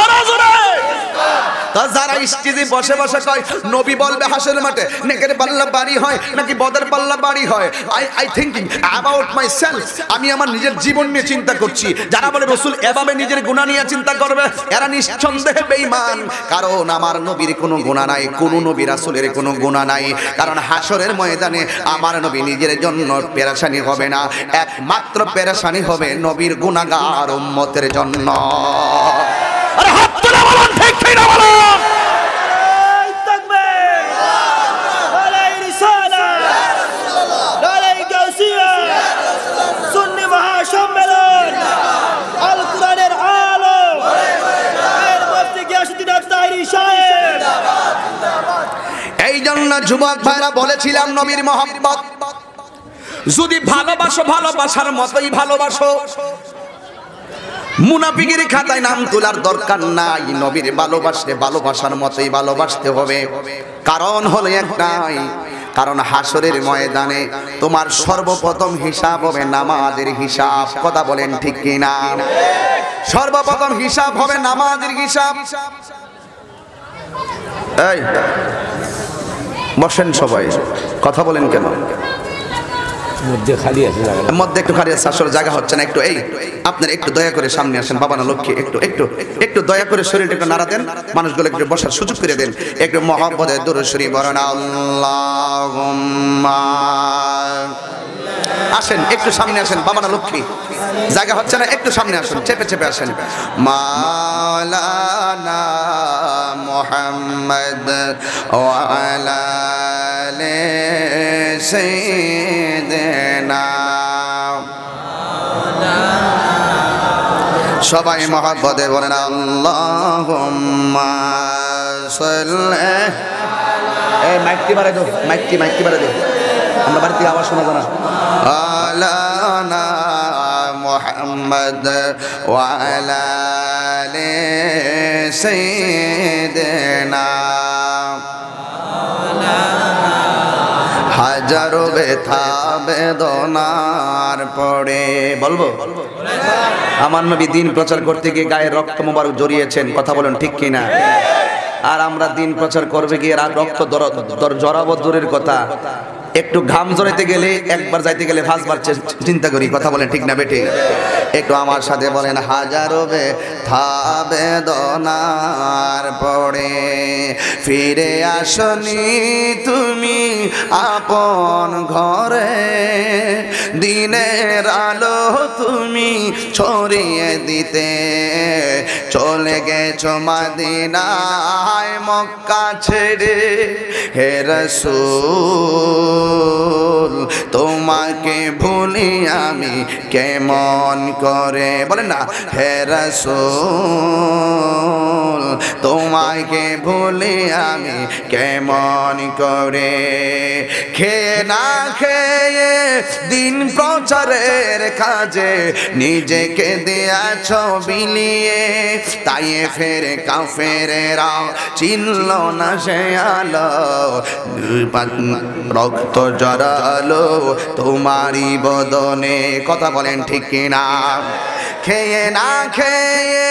আরো জোরে। তা যারা স্টেজে বসে বসে কয় নবী বলবে হাসরের মাঠে নেকের পাল্লা বাড়ি হয় নাকি বদের পাল্লা বাড়ি হয়, I thinking about my self, আমি আমার নিজের জীবন নিয়ে চিন্তা করছি। যারা বলে রাসূল এভাবে নিজের গুনাহ নিয়ে চিন্তা করবে, এরা নিঃসন্দেহে বেঈমান। কারণ আমার নবীর কোনো গুনাহ নাই, কোন নবী রাসূলের কোনো গুনাহ নাই। কারণ হাসরের ময়দানে আমার নবী নিজের জন্য পেরেশানি হবে না, একমাত্র পেরেশানি হবে নবীর গুনাহগার উম্মতের জন্য। আরে হাত তুলে বলুন ঠিক কি না বলুন? না যুবক ভাইরা বলেছিলাম নবীর মহব্বত যদি ভালোবাসো ভালোবাসার মতোই ভালোবাসো, মুনাফিকের খাতায় নাম তোলার দরকার নাই। নবীর ভালোবাসলে ভালোবাসার মতোই ভালোবাসতে হবে। কারণ হলো একটাই, কারণ হাসরের ময়দানে তোমার সর্বপ্রথম হিসাব হবে নামাজের হিসাব। কথা বলেন ঠিক কিনা? সর্বপ্রথম হিসাব হবে নামাজের হিসাব। এই বসেন সবাই, কথা বলেন কেন? মধ্যে খালি আছে জায়গা, মধ্যে একটু খালি আছে, আসলে জায়গা হচ্ছে না। একটু এই আপনারা একটু দয়া করে সামনে আসেন। বাবা না লক্ষ্মী, একটু একটু একটু দয়া করে শরীরটা একটু নাড়া দেন, মানুষগুলো একটু বসার সুযোগ করে দেন। একটু মহব্বতে দুরূদ শরীফ পড়েন। আল্লাহুম্মা আসেন, একটু সামনে আসেন। বাবা না লক্ষ্মী, জায়গা হচ্ছে না, একটু সামনে আসেন, চেপে চেপে আসেন। মাওলানা মুহাম্মদ ওয়া আলা আলি সাইয়্যিদিনা। সবাই মহব্বতে বলেন আল্লাহুম্মা সাল্লি। এই মাইকটি বাড়াই দাও, মাইকটি বাড়াই দাও, আমরা বাড়িতে আওয়াজ শোনা যায় না। আলানা মুহাম্মদ ওয়া আলা আলি সাইয়্যিদিনা। হাজারো ব্যথা বেদনার পরে বলবো আমার নবী দিন প্রচার করতে গিয়ে গায়ে রক্ত মোবারক জড়িয়েছেন। কথা বলেন ঠিক কিনা? আর আমরা দিন প্রচার করবে গিয়ে রক্ত জড়াবো দূরের কথা, একটু ঘাম জড়াইতে গেলে একবার যাইতে গেলে 5 বার চিন্তা করি। কথা বলেন ঠিক না বেটে? একটু আমার সাথে বলেন হাজারো ব্যথা বেদনার পরে ফিরে আসনি তুমি আপন ঘরে, দিনের আলো তুমি ছড়িয়ে দিতে চলে গেছো মদিনায় মক্কা ছেড়ে। হে রাসূল তোমাকে ভুলি আমি কেমন করে, বলেন না হে রাসূল তোমাকে ভুলি আমি কেমন করে। খেয়ে না খেয়ে দিন প্রচারের কাজে নিজেকে দিয়েছ বিলিয়ে, তাই ফের কাফেরেরা চিনল না সে আলো, রক্ত জড়ালো তোমারই বদনে। কথা বলেন ঠিক কিনা? খেয়ে না খেয়ে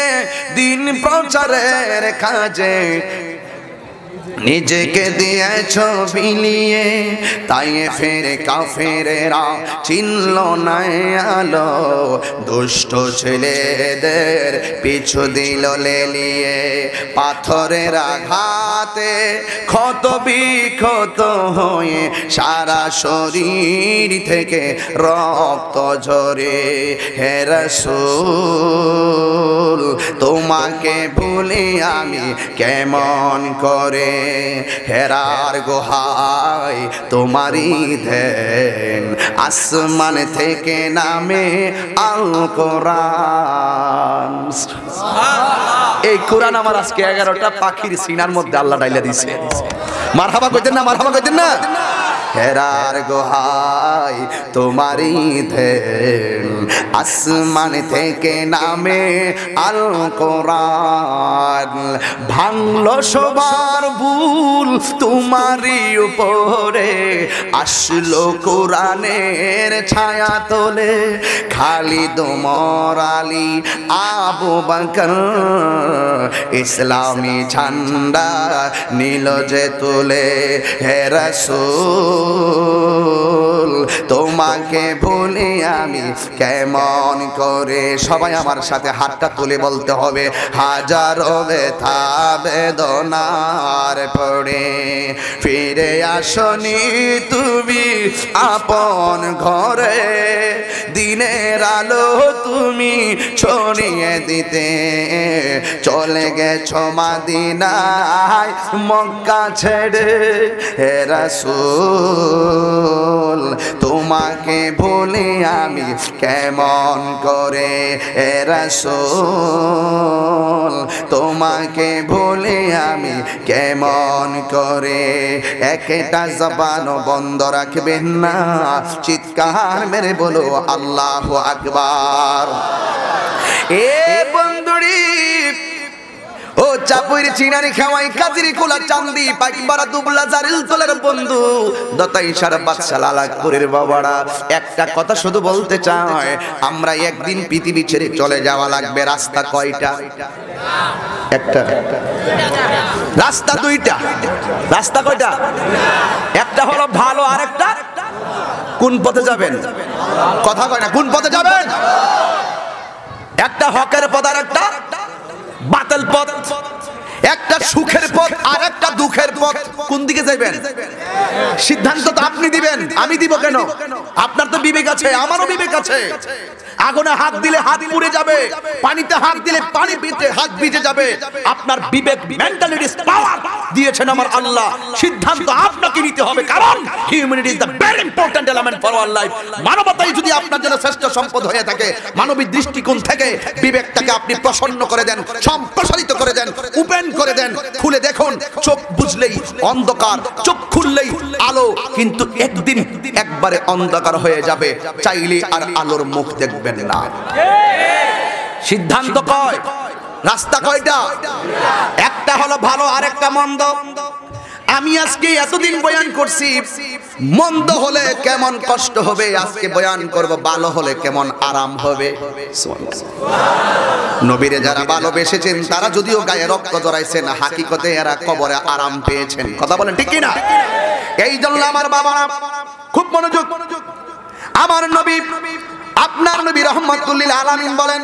দিন প্রচারের কাজে নিজেকে দিয়েছ বিলিয়ে, তাই ফের কাফেরেরা চিনল না আলো, দুষ্ট ছেলেদের পিছু দিল লেলিয়ে। পাথরের আঘাতে ক্ষত বিক্ষত হয়ে সারা শরীর থেকে রক্ত ঝরে। হে রাসূল তোমাকে ভুলি আমি কেমন করে। হেরার গুহায় তোমারই ধ্যান, আসমান থেকে নামে আল কোরআন। এই কোরআন আমার আজকে 11টা পাখির সিনার মধ্যে আল্লাহ ডাইলা দিছে। মারহাবা কইতেন না? মারহাবা কইতেন না? হেরার গুহায় তোমারই ধ্যান, আসমান থেকে নামে আল কোরআন। ভাঙলো সবার ভুল তোমারই উপরে, আসলো কোরআনের ছায়া তোলে। খালিদ ওমর আলী আবু বকর ইসলামী ঝান্ডা নীল যে তুলে। হে রাসূল তোমাকে ভুলি আমি কেমন করে। সবাই আমার সাথে হাতটা তুলে বলতে হবে হাজারো ব্যথা বেদনার পরে ফিরে আসনি তুমি আপন ঘরে, দিনের আলো তুমি ছড়িয়ে দিতে চলে গেছো মদিনায় মক্কা ছেড়ে। হে রাসূল তোমাকে ভুলি আমি কেমন কেমন করে রাসূল তোমাকে ভুলে আমি কেমন করে একটা জবান বন্ধ রাখবেন না চিৎকার মেরে বলো আল্লাহু আকবার এ বন্ধুরি ও চাপুর চিনারি খাওয়াই কাজিরি কোলা চান্দি পাইকবারা দুবলা জারিল তোলের বন্ধু দতাই সারা বাদশা লালাকপুরের বাবারা একটা কথা শুধু বলতে চায় আমরা একদিন পৃথিবী ছেড়ে চলে যাওয়া লাগবে রাস্তা কয়টা একটা রাস্তা দুইটা রাস্তা কয়টা একটা হলো ভালো আরেকটা কোন পথে যাবেন কথা কয় না কোন পথে যাবেন একটা হকের পথ আর একটা বাতিল পথ একটা সুখের পথ আর একটা দুঃখের পথ কোন দিকে যাবেন সিদ্ধান্ত তো আপনি দিবেন আমি দিব কেন আপনার তো বিবেক আছে আমারও বিবেক আছে আগুনে হাত দিলে হাত পুড়ে যাবে পানিতে হাত দিলে পানি ভিজে হাত ভিজে যাবে আপনার বিবেক মেন্টালিটিস পাওয়ার দিয়েছেন আমার আল্লাহ সিদ্ধান্ত আপনাকে নিতে হবে কারণ humanity is the very important element for our life মানবতাই যদি আপনার জন্য শ্রেষ্ঠ সম্পদ হয়ে থাকে মানবিক দৃষ্টিকোণ থেকে বিবেকটাকে আপনি প্রসন্ন করে দেন সম্প্রসারিত করে দেন ওপেন করে দেন খুলে দেখুন চোখ বুঝলেই অন্ধকার চোখ খুললেই আলো কিন্তু একদিন একবারে অন্ধকার হয়ে যাবে চাইলে আর আলোর মুখ দেখবেন না সিদ্ধান্ত কয় রাস্তা কয়টা একটা হলো ভালো আর একটা মন্দ আমি আজকে এতদিন বয়ান করছি মন্দ হলে কেমন কষ্ট হবে আজকে বয়ান করব ভালো হলে কেমন আরাম হবে নবীরে যারা ভালোবেসেছেন তারা যদিও গায়ে রক্ত জড়াইছেন হাকিকতে এরা কবরে আরাম পেয়েছেন কথা বলেন ঠিক কি না এই জন্য আমার বাবারা খুব মনোযোগ আমার নবী আপনার নবী রাহমাতুল লিল আলামিন বলেন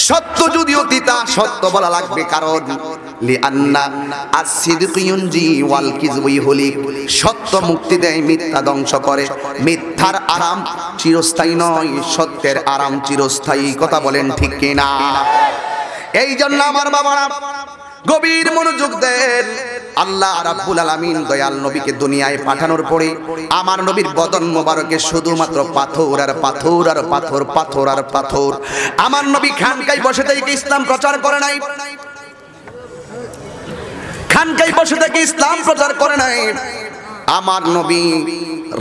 সত্য যদিও তিতা সত্য বলা লাগবে কারণ লিআন্না as-সিদকু ইউনজি ওয়াল কিযবু ইহলিক সত্য মুক্তি দেয় মিথ্যা ধ্বংস করে মিথ্যার আরাম চিরস্থায়ী নয় সত্যের আরাম চিরস্থায়ী কথা বলেন ঠিক কি না এই জন্য আমার বাবারা গভীর মনোযোগ দেন আল্লাহ রাব্বুল আলামিন দয়াল নবীকে দুনিয়ায় পাঠানোর পরে আমার নবীর বদন মোবারকে শুধুমাত্র পাথর আর পাথর আর পাথর পাথর আর পাথর আমার নবী খানকায় বসে থেকে ইসলাম প্রচার করে নাই খানকায় বসে থেকে ইসলাম প্রচার করে নাই আমার নবী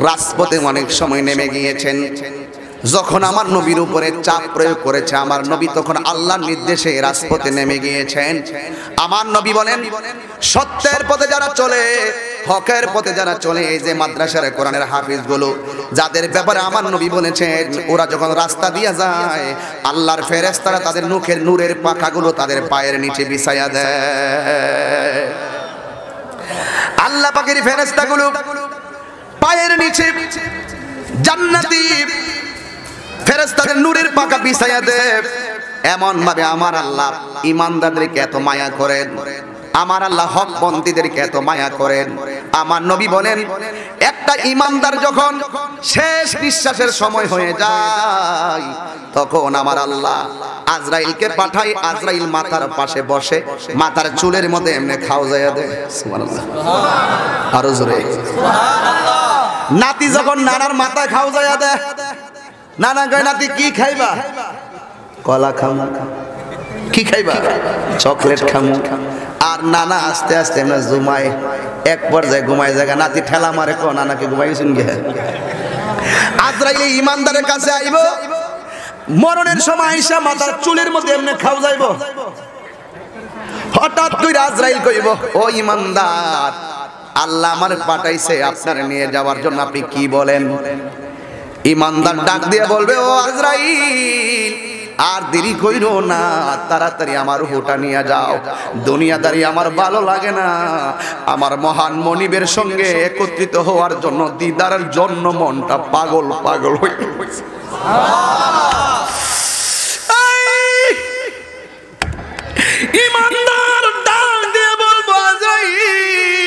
রাজপথে অনেক সময় নেমে গিয়েছেন যখন আমার নবীর উপরে চাপ প্রয়োগ করেছে আমার নবী তখন আল্লাহর নির্দেশে রাজপথে নেমে গিয়েছেন আমার নবী বলেন সত্যের পথে যারা চলে হকের পথে যারা চলে এই যে মাদ্রাসার কোরআনের হাফেজগুলো যাদের ব্যাপারে আমার নবী বলেছেন ওরা যখন রাস্তা দিয়ে যায় আল্লাহর ফেরেশতারা তাদের মুখের নূরের পাখাগুলো তাদের পায়ের নিচে বিছায়া দেয় আল্লাহ পাকের ফেরেশতাগুলো পায়ের নিচে জান্নাতি ফেরেশতাদের নূরের পাখা বিছায়া দেয় এমন ভাবে আমার আল্লাহ ঈমানদারদেরকে এত মায়া করেন আমার আল্লাহ হক বন্দীদেরকে এত মায়া করেন আমার নবী বলেন একটা ঈমানদার যখন শেষ নিঃশ্বাসের সময় হয়ে যায় তখন আমার আল্লাহ আজরাইলকে পাঠায় আজরাইল মাথার পাশে বসে মাথার চুলের মধ্যে এমনি খাওয়াইয়া দেয় সুবহানাল্লাহ আরো জোরে সুবহানাল্লাহ নাতি যখন নানার মাথায় খাওয়াইয়া দেয় নানা কয় নাতি কি খাইবা কলা খামু কি খাইবা চকলেট খামু আর নানা আস্তে আস্তে এমনি ঘুমায় এক পর্যায়ে ঘুমায় জায়গা নাতি ঠেলা মারে কো নানাকে ঘুমাইছেন গে আজরাইল ঈমানদারের কাছে আইব মরণের সময় আইসা মাথার চুলের মধ্যে এমনি খাও যাইব হঠাৎ কইরা আজরাইল কইব ও ঈমানদার আল্লাহ আমার পাঠাইছে আপনারে নিয়ে যাওয়ার জন্য আপনি কি বলেন ঈমানদার ডাক দিয়ে বলবে ও আজরাইল আর দেরি কইরো না তাড়াতাড়ি আমার রূহটা নিয়ে যাও দুনিয়াদারি আমার ভালো লাগে না আমার মহান মনিবের সঙ্গে একত্রিত হওয়ার জন্য দিদারের জন্য মনটা পাগল পাগল হয়ে গেছে ঈমানদার ডাক দিয়ে বলবো আজরাইল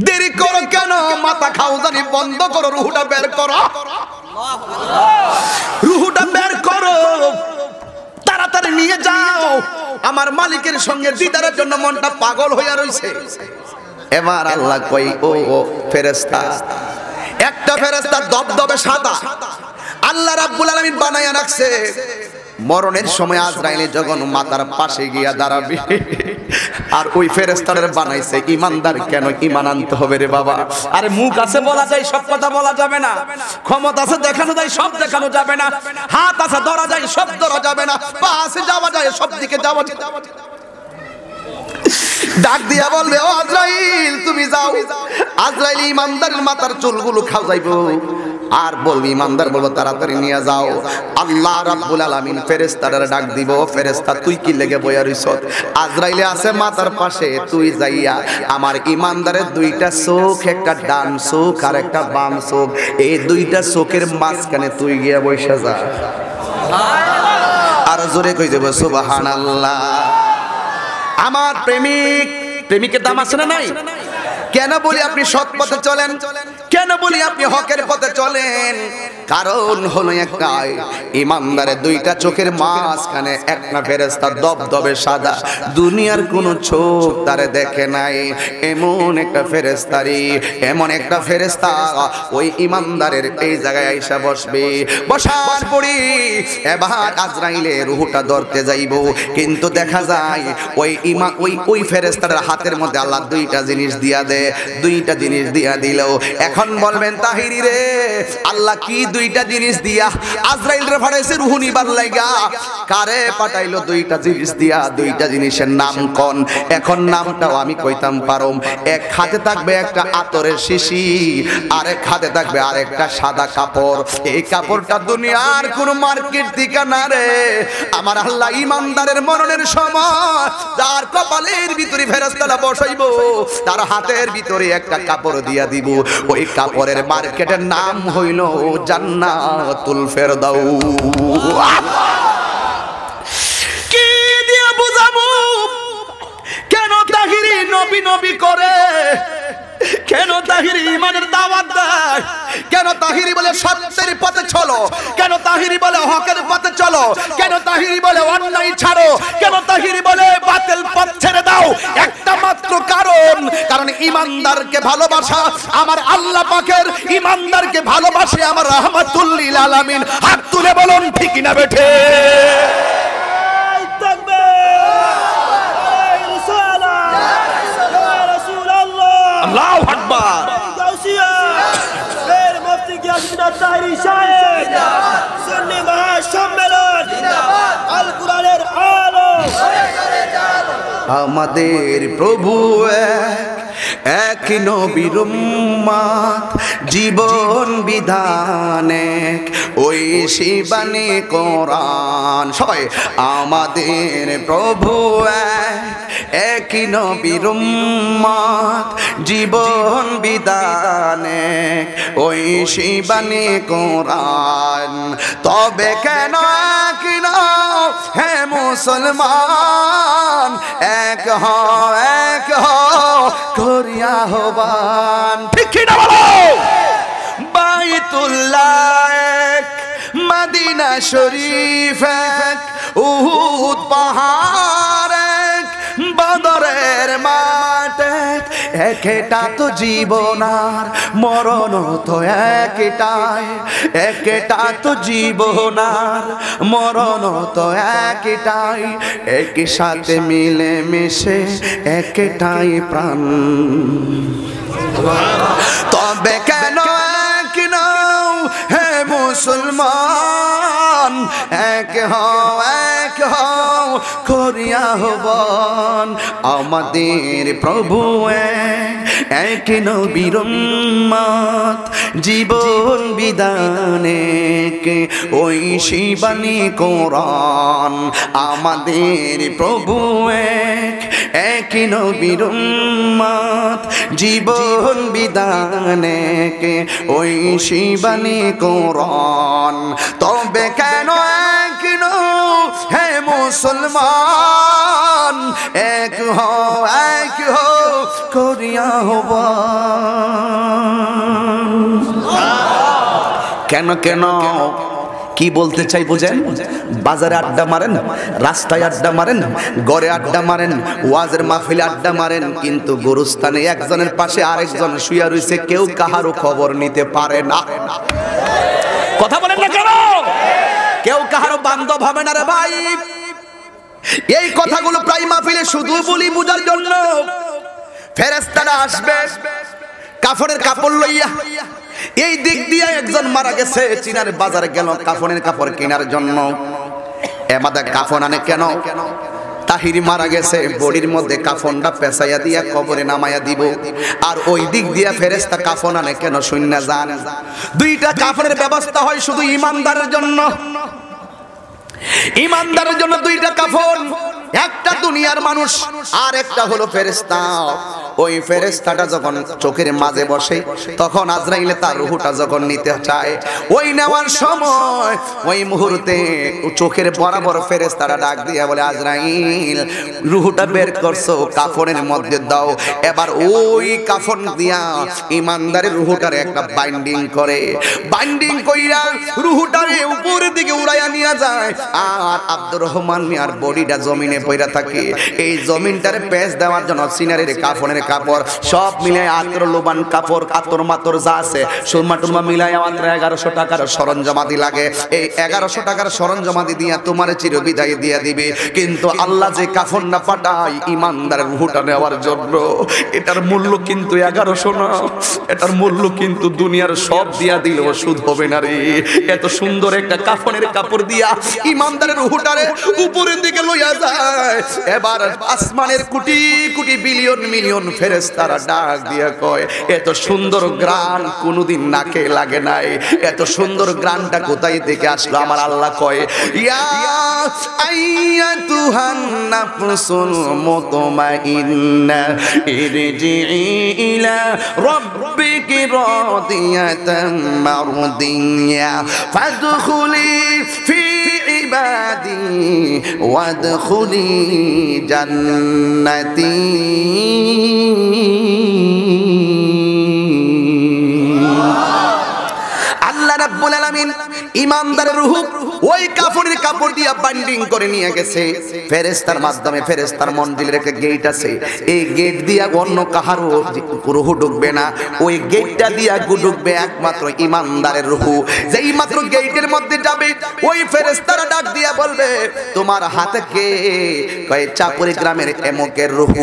দেরি করো কেন মাথা খাওয়ানি বন্ধ করো রুহটা বের করো রুহটা বের করো তাড়াতাড়ি নিয়ে যাও আমার মালিকের সঙ্গে দিদারের জন্য মনটা পাগল হয়ে রইছে এবার আল্লাহ কই ও ফেরেশতা একটা ফেরেশতা দবদবে সাদা আল্লাহ রাব্বুল আলামিন বানায়া রাখছে মরণের সময় আজরাইল যখন মাথার পাশে গিয়া দাঁড়াবে আর ওই ফেরেশতাদের বানাইছে ইমানদার কেন ঈমান আনতে হবে রে বাবা আরে মুখ আছে বলা যায় সব কথা বলা যাবে না ক্ষমতা আছে দেখানো যায় সব দেখানো যাবে না হাত আছে ধরা যায় সব ধরা যাবে না পা আছে যাওয়া যায় সব দিকে যাওয়া যায় ডাক দিয়া বলবে ও আজরাইল তুমি যাও আজরাইল ইমানদারের মাথার চুলগুলো খাওয়াইবো আর বলবি ইমানদার বলবো তাড়াতাড়ি নিয়ে যাও আল্লাহ রাব্বুল আলামিন ফেরেশতাদের ডাক দিব ফেরেশতা তুই কি লেগে বইয়া রইছত আজরাইলে আছে মাথার পাশে তুই যাইয়া আমার ইমানদারের দুইটা চোখ একটা ডান চোখ আর একটা বাম চোখ এই দুইটা চোখের মাঝখানে তুই গিয়া বইসা যা আর জোরে কই দেব সুবহানাল্লাহ আমার প্রেমিকের দাম আছে না নাই কেন বলি আপনি সৎ পথে চলেন কেন বলি আপনি হকের পথে চলেন কারণ হলো একটাই ইমানদারের দুইটা চোখের মাঝখানে একটা ফেরেশতা দবদবে সাদা দুনিয়ার কোনো চোখ তারে দেখে নাই এমন একটা ফেরেশতা ওই ইমানদারের এই জায়গায় আইসা বসবে বসার পরে এবার আজরাইলের রূহটা ধরতে যাইব কিন্তু দেখা যায় ওই ফেরেশতার হাতের মধ্যে আল্লাহ দুইটা জিনিস দিয়া দেয় দুইটা জিনিস দিয়া দিল এখন বলবেন তাহিরি রে আল্লাহ কি দুইটা জিনিস দিয়া আজরাইল রে পাঠাইছে রূহ নিবার লাগা কারে পাঠাইলো দুইটা জিনিস দিয়া দুইটা জিনিসের নাম কোন এখন নামটাও আমি কইতাম পারম এক হাতে থাকবে একটা আতরের শিশি আরেক হাতে থাকবে আরেকটা সাদা কাপড় এই কাপড়টা দুনিয়ার কোন মার্কেট থেকে না রে আমার আল্লাহ ইমানদারের মরণের সময় যার কপালের ভিতরে ফেরেশতারা বসাইবো তার হাতের ভিতরে একটা কাপড় দিয়া দিব ওই কাপড়ের মার্কেটের নাম হইল জান্নাতুল ফেরদাউস কি দিয়ে বুঝাবো কেন তাহিরি নবী নবী করে কেন তাহিরি ইমানের দাওয়াত দেয় কেন তাহিরি বলে সত্যের পথে চলো কেন তাহিরি বলে হকের পথে চলো কেন তাহিরি বলে অন্যায় ছাড়ো কেন তাহিরি বলে বাতিল পথ ছেড়ে দাও একটা মাত্র কারণ ইমানদারকে ভালোবাসা আমার আল্লাহ পাকের ইমানদারকে ভালোবাসে আমার রাহমাতুল লিল আলামিন হাত তুলে বলুন ঠিক না বেঠে আল্লাহু আকবার গাউসিয়া এর মুফতি গিয়াসউদ্দিন তাহিরি সাহেব জিন্দাবাদ সুন্নি মহাসম্মেলন জিন্দাবাদ আল কোরআনের আলো করে চলো আমাদের প্রভু এক নবীর উম্মত জীবন বিধান এক ওই শিবানী কোরআন সবাই আমাদের প্রভু এক নবীর উম্মত জীবন বিধান এক ওই শিবানী কোরআন তবে কেন কি না হে মুসলমান এক করিয়া হবান ঠিক না বলো বাইতুল্লাহ এক মদিনা শরীফ এক উহুদ পাহাড় এক বদরের মাঠ এক একটা তো জীবন আর মরণ তো একটাই একটা তো জীবন আর মরণ তো একটাই একই সাথে মিলে মিশে একটাই প্রাণ তবে কেন এক নাও হে মুসলমান এক হও করিয়া হবন আমাদের প্রভু এক নবীর উম্মত জীবন বিধান এক ওই শিবানী কোরআন আমাদের প্রভু এক নবীর উম্মত জীবন বিধান এক ওই শিবানী কোরআন তবে কেন এক হে মুসলমান এক হও করিয়া হব কেন কেন কি বলতে চাই বুঝেন বাজারে আড্ডা মারেন রাস্তায় আড্ডা মারেন ঘরে আড্ডা মারেন ওয়াজের মাহফিলে আড্ডা মারেন কিন্তু গুরুস্থানে একজনের পাশে আরেকজন শুয়ে রয়েছে কেউ কাহারও খবর নিতে পারে না কথা বলেন না কেন? কেউ কাহারো বান্ধব হবে না রে ভাই। এই কথাগুলো প্রায় মাহফিলে শুধু বলি বুঝার জন্য। ফেরেশতারা আসবে কাফনের কাপড় লইয়া। এই দিক দিয়ে একজন মারা গেছে, চীনের বাজারে গেল কাফনের কাপড় কেনার জন্য। এবারে কাফন আনে কেন? তাহিরি মারা গেছে, বডির মধ্যে কাফনটা পেঁচাইয়া দিয়া কবরে নামাইয়া দিব। আর ওই দিক দিয়া ফেরেশতা কাফন আনে কেন শূন্য যান। দুইটা কাফনের ব্যবস্থা হয় শুধু ইমানদারের জন্য। ইমানদারের জন্য দুইটা কাফন, একটা দুনিয়ার মানুষ আর একটা হলো ফেরেশতা। ওই ফেরেশতাটা যখন চোখের মাঝে বসে তখন আজরাইল তার রূহটা যখন নিতে চায়, ওই নেওয়ার সময় ওই মুহূর্তে চোখের বরাবর ফেরেশতাটা ডাক দিয়ে বলে, আজরাইল রূহটা বের করছো, কাফনের মধ্যে দাও। এবার ওই কাফন দিয়া ইমানদারের রূহটারে একটা বাইন্ডিং করে, বাইন্ডিং কইরা রূহটারে উপরের দিকে উড়াইয়া নিয়ে যায়। আর আব্দুর রহমান মিয়ার বডিটা জমিনে পড়া থাকে। এই জমিনটারে পেঁচ দেওয়ার জন্য সিনারের কাফনের কাপড় সব মিলে আতর লোবান কাপড় আতর মাতর যা আছে সুরমা টুরমা মিলাই মাত্র 1100 টাকার সরঞ্জামাদি লাগে। এই 1100 টাকার সরঞ্জামাদি দিয়া তোমার চিরবিদায় দিয়া দিবে। কিন্তু আল্লাহ যে কাফনটা পাঠায় ইমানদারের রূহটা নেওয়ার জন্য, এটার মূল্য কিন্তু 1100 না, এটার মূল্য কিন্তু দুনিয়ার সব দিয়া দিলেও সুদ হবে না রে। এত সুন্দর একটা কাফনের কাপড় দিয়া ইমানদারের রূহটারে উপরের দিকে লইয়া যায়। এবার আসমানের কোটি কোটি বিলিয়ন মিলিয়ন ফেরেশতারা ডাক দিয়া কয়, এত সুন্দর গ্রান কোনোদিন নাকে লাগে নাই, এত সুন্দর গ্রানটা কোথায় থেকে আসলো? আমার আল্লাহ কয়, ইয়া আইয়াতুহান নাফসুল মুতমাইন্না ইরজিই ইলা রাব্বিকি রাদিয়াতাম মারদিয়া ফাদখুলি ফি ইবাদি ওয়াদখুলি জান্নাতি। আল্লাহ রাব্বুল আলামিন ইমানদারের রূহ ওই কাফনের কাপড় দিয়া বাইন্ডিং করে নিয়ে গেছে ফেরেশতার মাধ্যমে। ফেরেশতার মন্দিরের একটা গেট আছে, এই গেট দিয়া অন্য কাহারও রূহ ঢুকবে না। ওই গেটটা দিয়া ঢুকবে একমাত্র ইমানদারের রূহ। যেই মাত্র গেটের মধ্যে যাবে ওই ফেরেশতারা ডাক দিয়া বলবে, তোমার হাতে কে? কয় চাপুরি গ্রামের এমকের রূহ,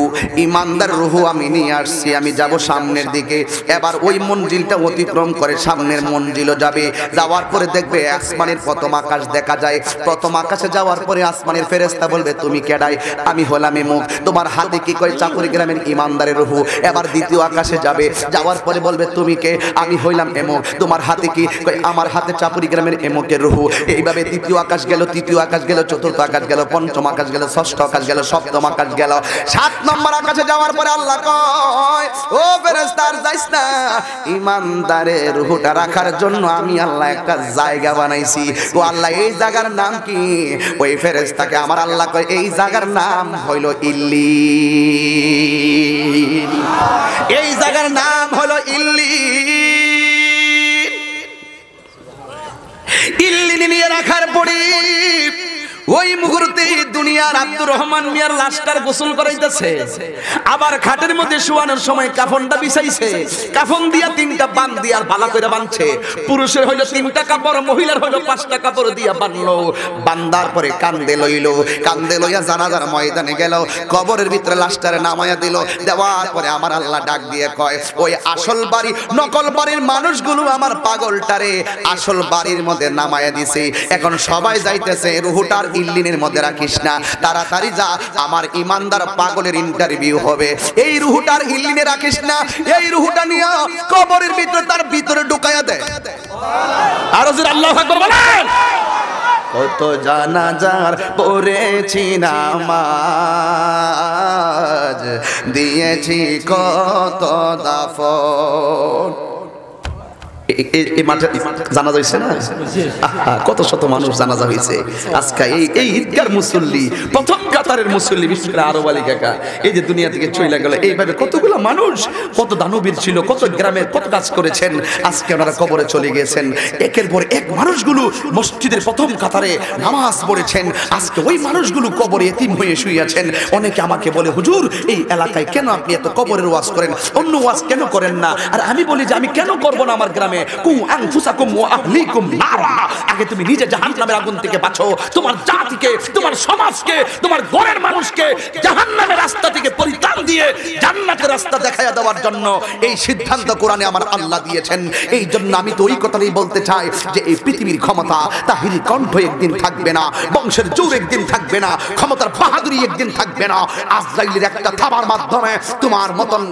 ইমানদার রূহ আমি নিয়ে আসছি, আমি যাব সামনের দিকে। এবার ওই মঞ্জিলটা অতিক্রম করে সামনের মঞ্জিলও যাবে। যাওয়ার পরে দেখবে আসমানের প্রথম আকাশ দেখা যায়। প্রথম আকাশে যাওয়ার পরে আসমানের ফেরেশতা বলবে, তুমি কেডাই? আমি হলাম এমুক। তোমার হাতে কি? কয় চাকুরি গ্রামের ইমানদারের রূহ। এবার দ্বিতীয় আকাশে যাবে, যাওয়ার পরে বলবে, তুমি কে? আমি হইলাম এমুক। তোমার হাতে কি? কয় আমার হাতে চাকুরি গ্রামের এমুকের রূহ। এইভাবে দ্বিতীয় আকাশ গেল, তৃতীয় আকাশ গেল, চতুর্থ আকাশ গেল, পঞ্চম আকাশ গেল, ষষ্ঠ আকাশ গেল, সপ্তম আকাশ গেল। 7 নম্বর আকাশে যাওয়ার পরে আল্লাহ কয়, ও ফেরেশতা আর যাইস না, ইমানদারের রূহটা রাখার জন্য আমি আল্লাহ একটা জায়গা বানাইছি। ও আল্লাহ এই জায়গার নাম কি? ওই ফেরেশতাকে আমার আল্লাহ কয়, এই জায়গার নাম হইল ইল্লিন। এই জায়গার নাম হলো ইল্লিন। ইল্লিন নিয়ে রাখার পরে ওই মুহূর্তে দুনিয়ার আব্দুর রহমান মিয়ার লাশটার গোসল করাইতেছে। আবার খাটের মধ্যে শোয়ানোর সময় কাফনটা বিছাইছে। কাফন দিয়া 3টা বান দিয়া ভালো করে বাঁধছে। পুরুষের হইলো 3টা কাপড়, মহিলার হইলো 5টা কাপড় দিয়া বানলো। বান্দার পরে কান্দে লইলো, কান্দে লইয়া জানাজার ময়দানে গেল, কবরের ভিতরে লাশটারে নামাইয়া দিল। দেওয়ার পরে আমার আল্লাহ ডাক দিয়ে কয়, ওই আসল বাড়ি নকল বাড়ির মানুষগুলো আমার পাগলটারে আসল বাড়ির মধ্যে নামাইয়া দিছে। এখন সবাই যাইতেছে, রূহটার ইল্লিনের মধ্যে রাখিস না, তাড়াতাড়ি যা, আমার ইমানদার পাগলের ইন্টারভিউ হবে। এই রূহটার ইল্লিনে রাখিস না, এই রূহটা নিয়ে কবরের ভিতরে তার ভিতরে ঢুকায়া দে। আর জোরে আল্লাহু আকবার বলেন। কত জানাজার পড়েছি নামাজ, দিয়েছি কত দাফন। এই মাঠে জানাজা হয়েছে না? কত শত মানুষ জানাজা হয়েছে। আজকে এই ঈদগার মুসল্লি প্রথম কাতারের মুসল্লি, বিশেষ করে আরব আলী কাকা এই যে দুনিয়া থেকে চলে গেল, এইভাবে কতগুলো মানুষ, কত দানবীর ছিল, কত গ্রামের কত কাজ করেছেন, আজকে ওনারা কবরে চলে গিয়েছেন। একের পর এক মানুষগুলো মসজিদের প্রথম কাতারে নামাজ পড়েছেন, আজকে ওই মানুষগুলো কবরে এতিম হয়ে শুয়ে আছেন। অনেকে আমাকে বলে, হুজুর এই এলাকায় কেন আপনি এত কবরের ওয়াজ করেন, অন্য ওয়াজ কেন করেন না? আর আমি বলি যে আমি কেন করব না আমার গ্রামে? কু আনফুসাকুম ওয়া আহলিকুম নারা, আগে তুমি নিজে জাহান্নামের আগুন থেকে বাঁচো, তোমার জাতিকে, তোমার সমাজকে, তোমার ঘরের মানুষকে জাহান্নামের রাস্তা থেকে পরিত্রাণ দিয়ে জান্নাতের রাস্তা দেখায়া দেওয়ার জন্য এই সিদ্ধান্ত কোরআনে আমার আল্লাহ দিয়েছেন। এই জন্য আমি তো ওই কথাই বলতে চাই যে এই পৃথিবীর ক্ষমতা তাহিরি কণ্ঠ একদিন থাকবে না, বংশের জোর একদিন থাকবে না, ক্ষমতার বাহাদুরি একদিন থাকবে না। আজরাইলের একটা থাবার মাধ্যমে তোমার মতন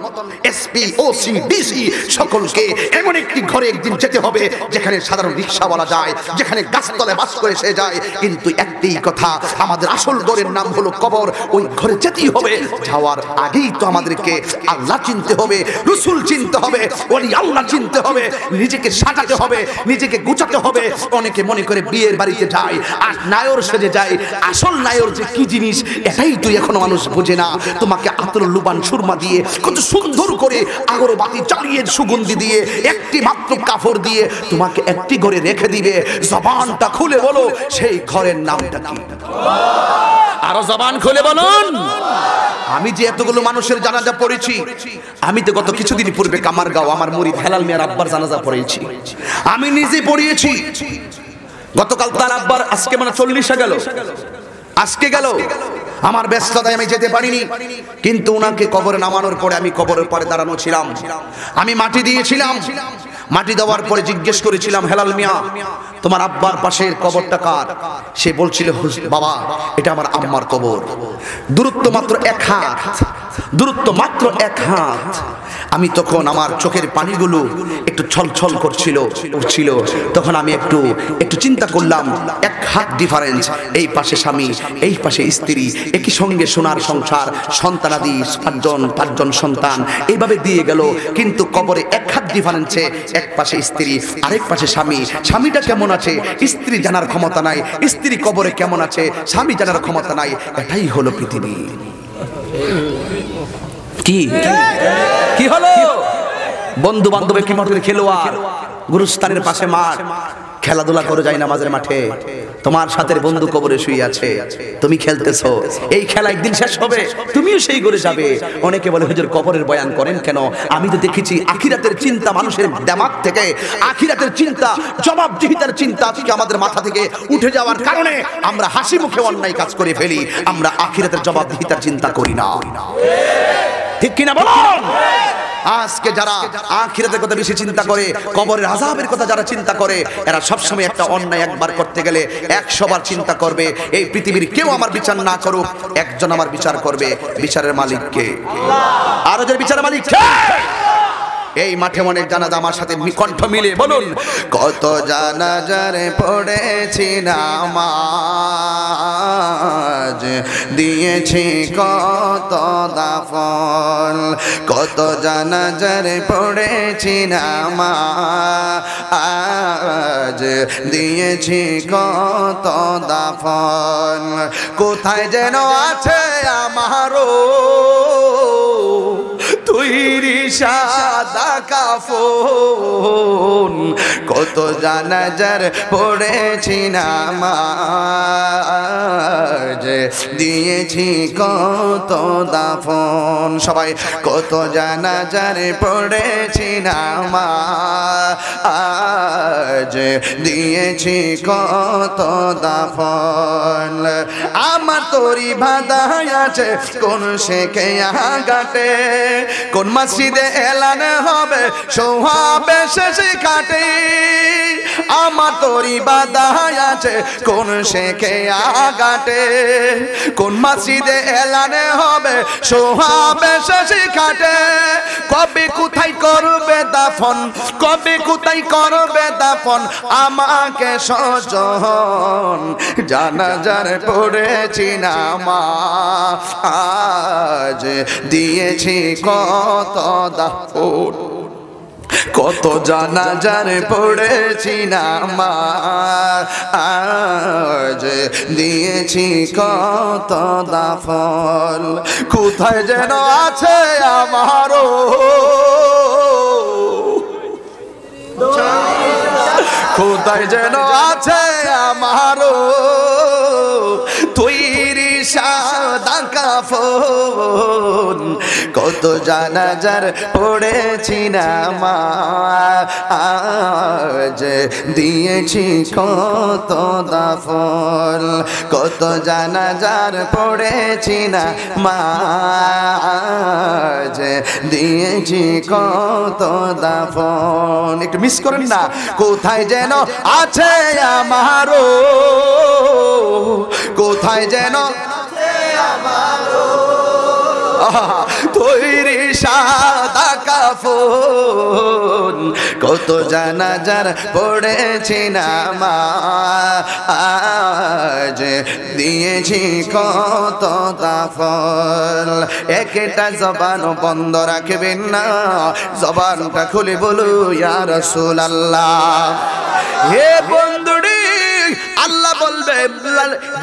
এসপি, ওসি, ডিসি সকলকে এমন একটি ঘরে একদিন যেতে হবে যেখানে সাধারণ রিকশাওয়ালা যায়, যেখানে গাছতলায় বাস করে সে যায়, কিন্তু একটি কথা, আমাদের আসল ঘরের নাম হলো কবর। ওই ঘরে যেতেই হবে, যাওয়ার আগেই তো আমাদেরকে আল্লাহ চিনতে হবে, রসুল চিনতে হবে, ওলি আল্লাহ চিনতে হবে, নিজেকে সাজাতে হবে, নিজেকে গুছাতে হবে। অনেকে মনে করে বিয়ের বাড়িতে যায় আর নায়র সেজে যায়, আসল নায়র যে কি জিনিস এটাই তো এখনো মানুষ বোঝে না। তোমাকে আতর লুবান সুরমা দিয়ে কত সুন্দর করে আগরবাতি জ্বালিয়ে সুগন্ধি দিয়ে একটি মাত্র কাপড় দিয়ে তোমাকে একটি ঘরে রেখে দিবে। জবানটা খুলে বলো সেই ঘরের নামটা কি? আরো জবান খুলে বলুন। আমি যে এতগুলো মানুষের জানাজা পড়েছি, আমি তো গত কিছুদিন পূর্বে কামারগাঁও আমার মুরিদ হেলাল মিয়ার আব্বার জানাজা পড়েছি, আমি নিজে পড়িয়েছি। গতকাল তার আব্বার আজকে মানে 40 গেল, আজকে গেল। আমার ব্যস্ততায় আমি যেতে পারিনি, কিন্তু ওনাকে কবরে নামানোর পরে আমি কবরের পরে দাঁড়ানো ছিলাম, আমি মাটি দিয়েছিলাম। মাটি দেওয়ার পরে জিজ্ঞেস করেছিলাম, হেলাল মিয়া তোমার আব্বার পাশের কবরটা কার? সে বলছিল, বাবা এটা আমার আম্মার কবর। দূরত্ব মাত্র 1 হাত, দূরত্ব মাত্র 1 হাত। আমি তখন আমার চোখের পানিগুলো একটু ছলছল করছিল, উঠছিল। তখন আমি একটু চিন্তা করলাম, 1 হাত ডিফারেন্স, এই পাশে স্বামী, এই পাশে স্ত্রী, একই সঙ্গে সোনার সংসার, সন্তানাদি 5জন সন্তান এইভাবে দিয়ে গেল। কিন্তু কবরে 1 হাত ডিফারেন্সে এক পাশে স্ত্রী, আরেক পাশে স্বামী। স্বামীটা কেমন আছে স্ত্রী জানার ক্ষমতা নাই, স্ত্রী কবরে কেমন আছে স্বামী জানার ক্ষমতা নাই। এটাই হলো পৃথিবী। কি কি হলো? বন্ধু বান্ধবের কি মাঠের খেলোয়াড়, গুরুস্থানের পাশে মাঠ, খেলাধুলা করে যায় নামাজের মাঠে, তোমার সাথে বন্ধু কবরে শুয়ে আছে, তুমি খেলতেছো। এই খেলা একদিন শেষ হবে, তুমিও সেই করে যাবে। অনেকে বলে হুজুর কবরের বয়ান করেন কেন? আমি তো দেখেছি আখিরাতের চিন্তা মানুষের দিমাগ থেকে, আখিরাতের চিন্তা, জবাবদিহিতার চিন্তা আজকে আমাদের মাথা থেকে উঠে যাওয়ার কারণে আমরা হাসি মুখে অন্যায় কাজ করে ফেলি, আমরা আখিরাতের জবাবদিহিতার চিন্তা করি না। ঠিক কিনা বলুন? আজকে যারা আখিরাতের কথা বেশি চিন্তা করে, কবরের আযাবের কথা যারা চিন্তা করে, এরা সবসময় একটা অন্যায় একবার করতে গেলে 100 বার চিন্তা করবে। এই পৃথিবীর কেউ আমার বিচার না করুক, একজন আমার বিচার করবে। বিচারের মালিক কে? আরো যে বিচারের মালিক কে? এই মাঠে অনেক জানাজা, আমার সাথে কণ্ঠ মিলে বলুন, কত জানাজার পড়েছি নামাজ, দিয়েছি কত দাফন, কত জানাজার পড়েছি নামাজ, দিয়েছি কত দাফন, কোথায় যেন আছে আমারও তৈরি সাদা কাফন, কত জানাজার পড়েছি নামাজ, দিয়েছি কত দাফন। সবাই কত জানাজার পড়েছি নামাজ, দিয়েছি কত দাফন। আমার তরি বাঁধাই আছে কোন শেখে ঘাটে, কোন মসজিদে এলান হবে সোহাবে শেষ ঘাটে। আমার তরি বাঁধাই আছে কোন শেখে ঘাটে, কোন মসজিদে এলান হবে সোহাবে শেষ ঘাটে। কবে কোথায় করবে দাফন, কবে কোথায় করবে দাফন আমাকে সজন, জানাজার পড়েছি নামাজ, দিয়েছি কত দাফন, কত জানাজার পড়েছি নামাজ, যে দিয়েছি কত দাফন কোথায় যেন আছে আমারও কোথায় যেন আছে আমারও তৈরি সাদা কাফন কত জানাজার পড়েছি না মা আজ দিয়েছি কত দাফন কত জানাজার পড়েছি না মা আজ দিয়েছি কত দাফন একটু মিস করেন না কোথায় যেন আছে আমারও কোথায় যেন তৈরি সাদা কাফন কত জানাজার পড়েছি না মা আজ দিয়েছি কত দাফন একটা জবান বন্ধ রাখবেন না জবানটা খুলে বলো ইয়া রাসূলুল্লাহ হে বন্ধুরে আল্লাহ বলবে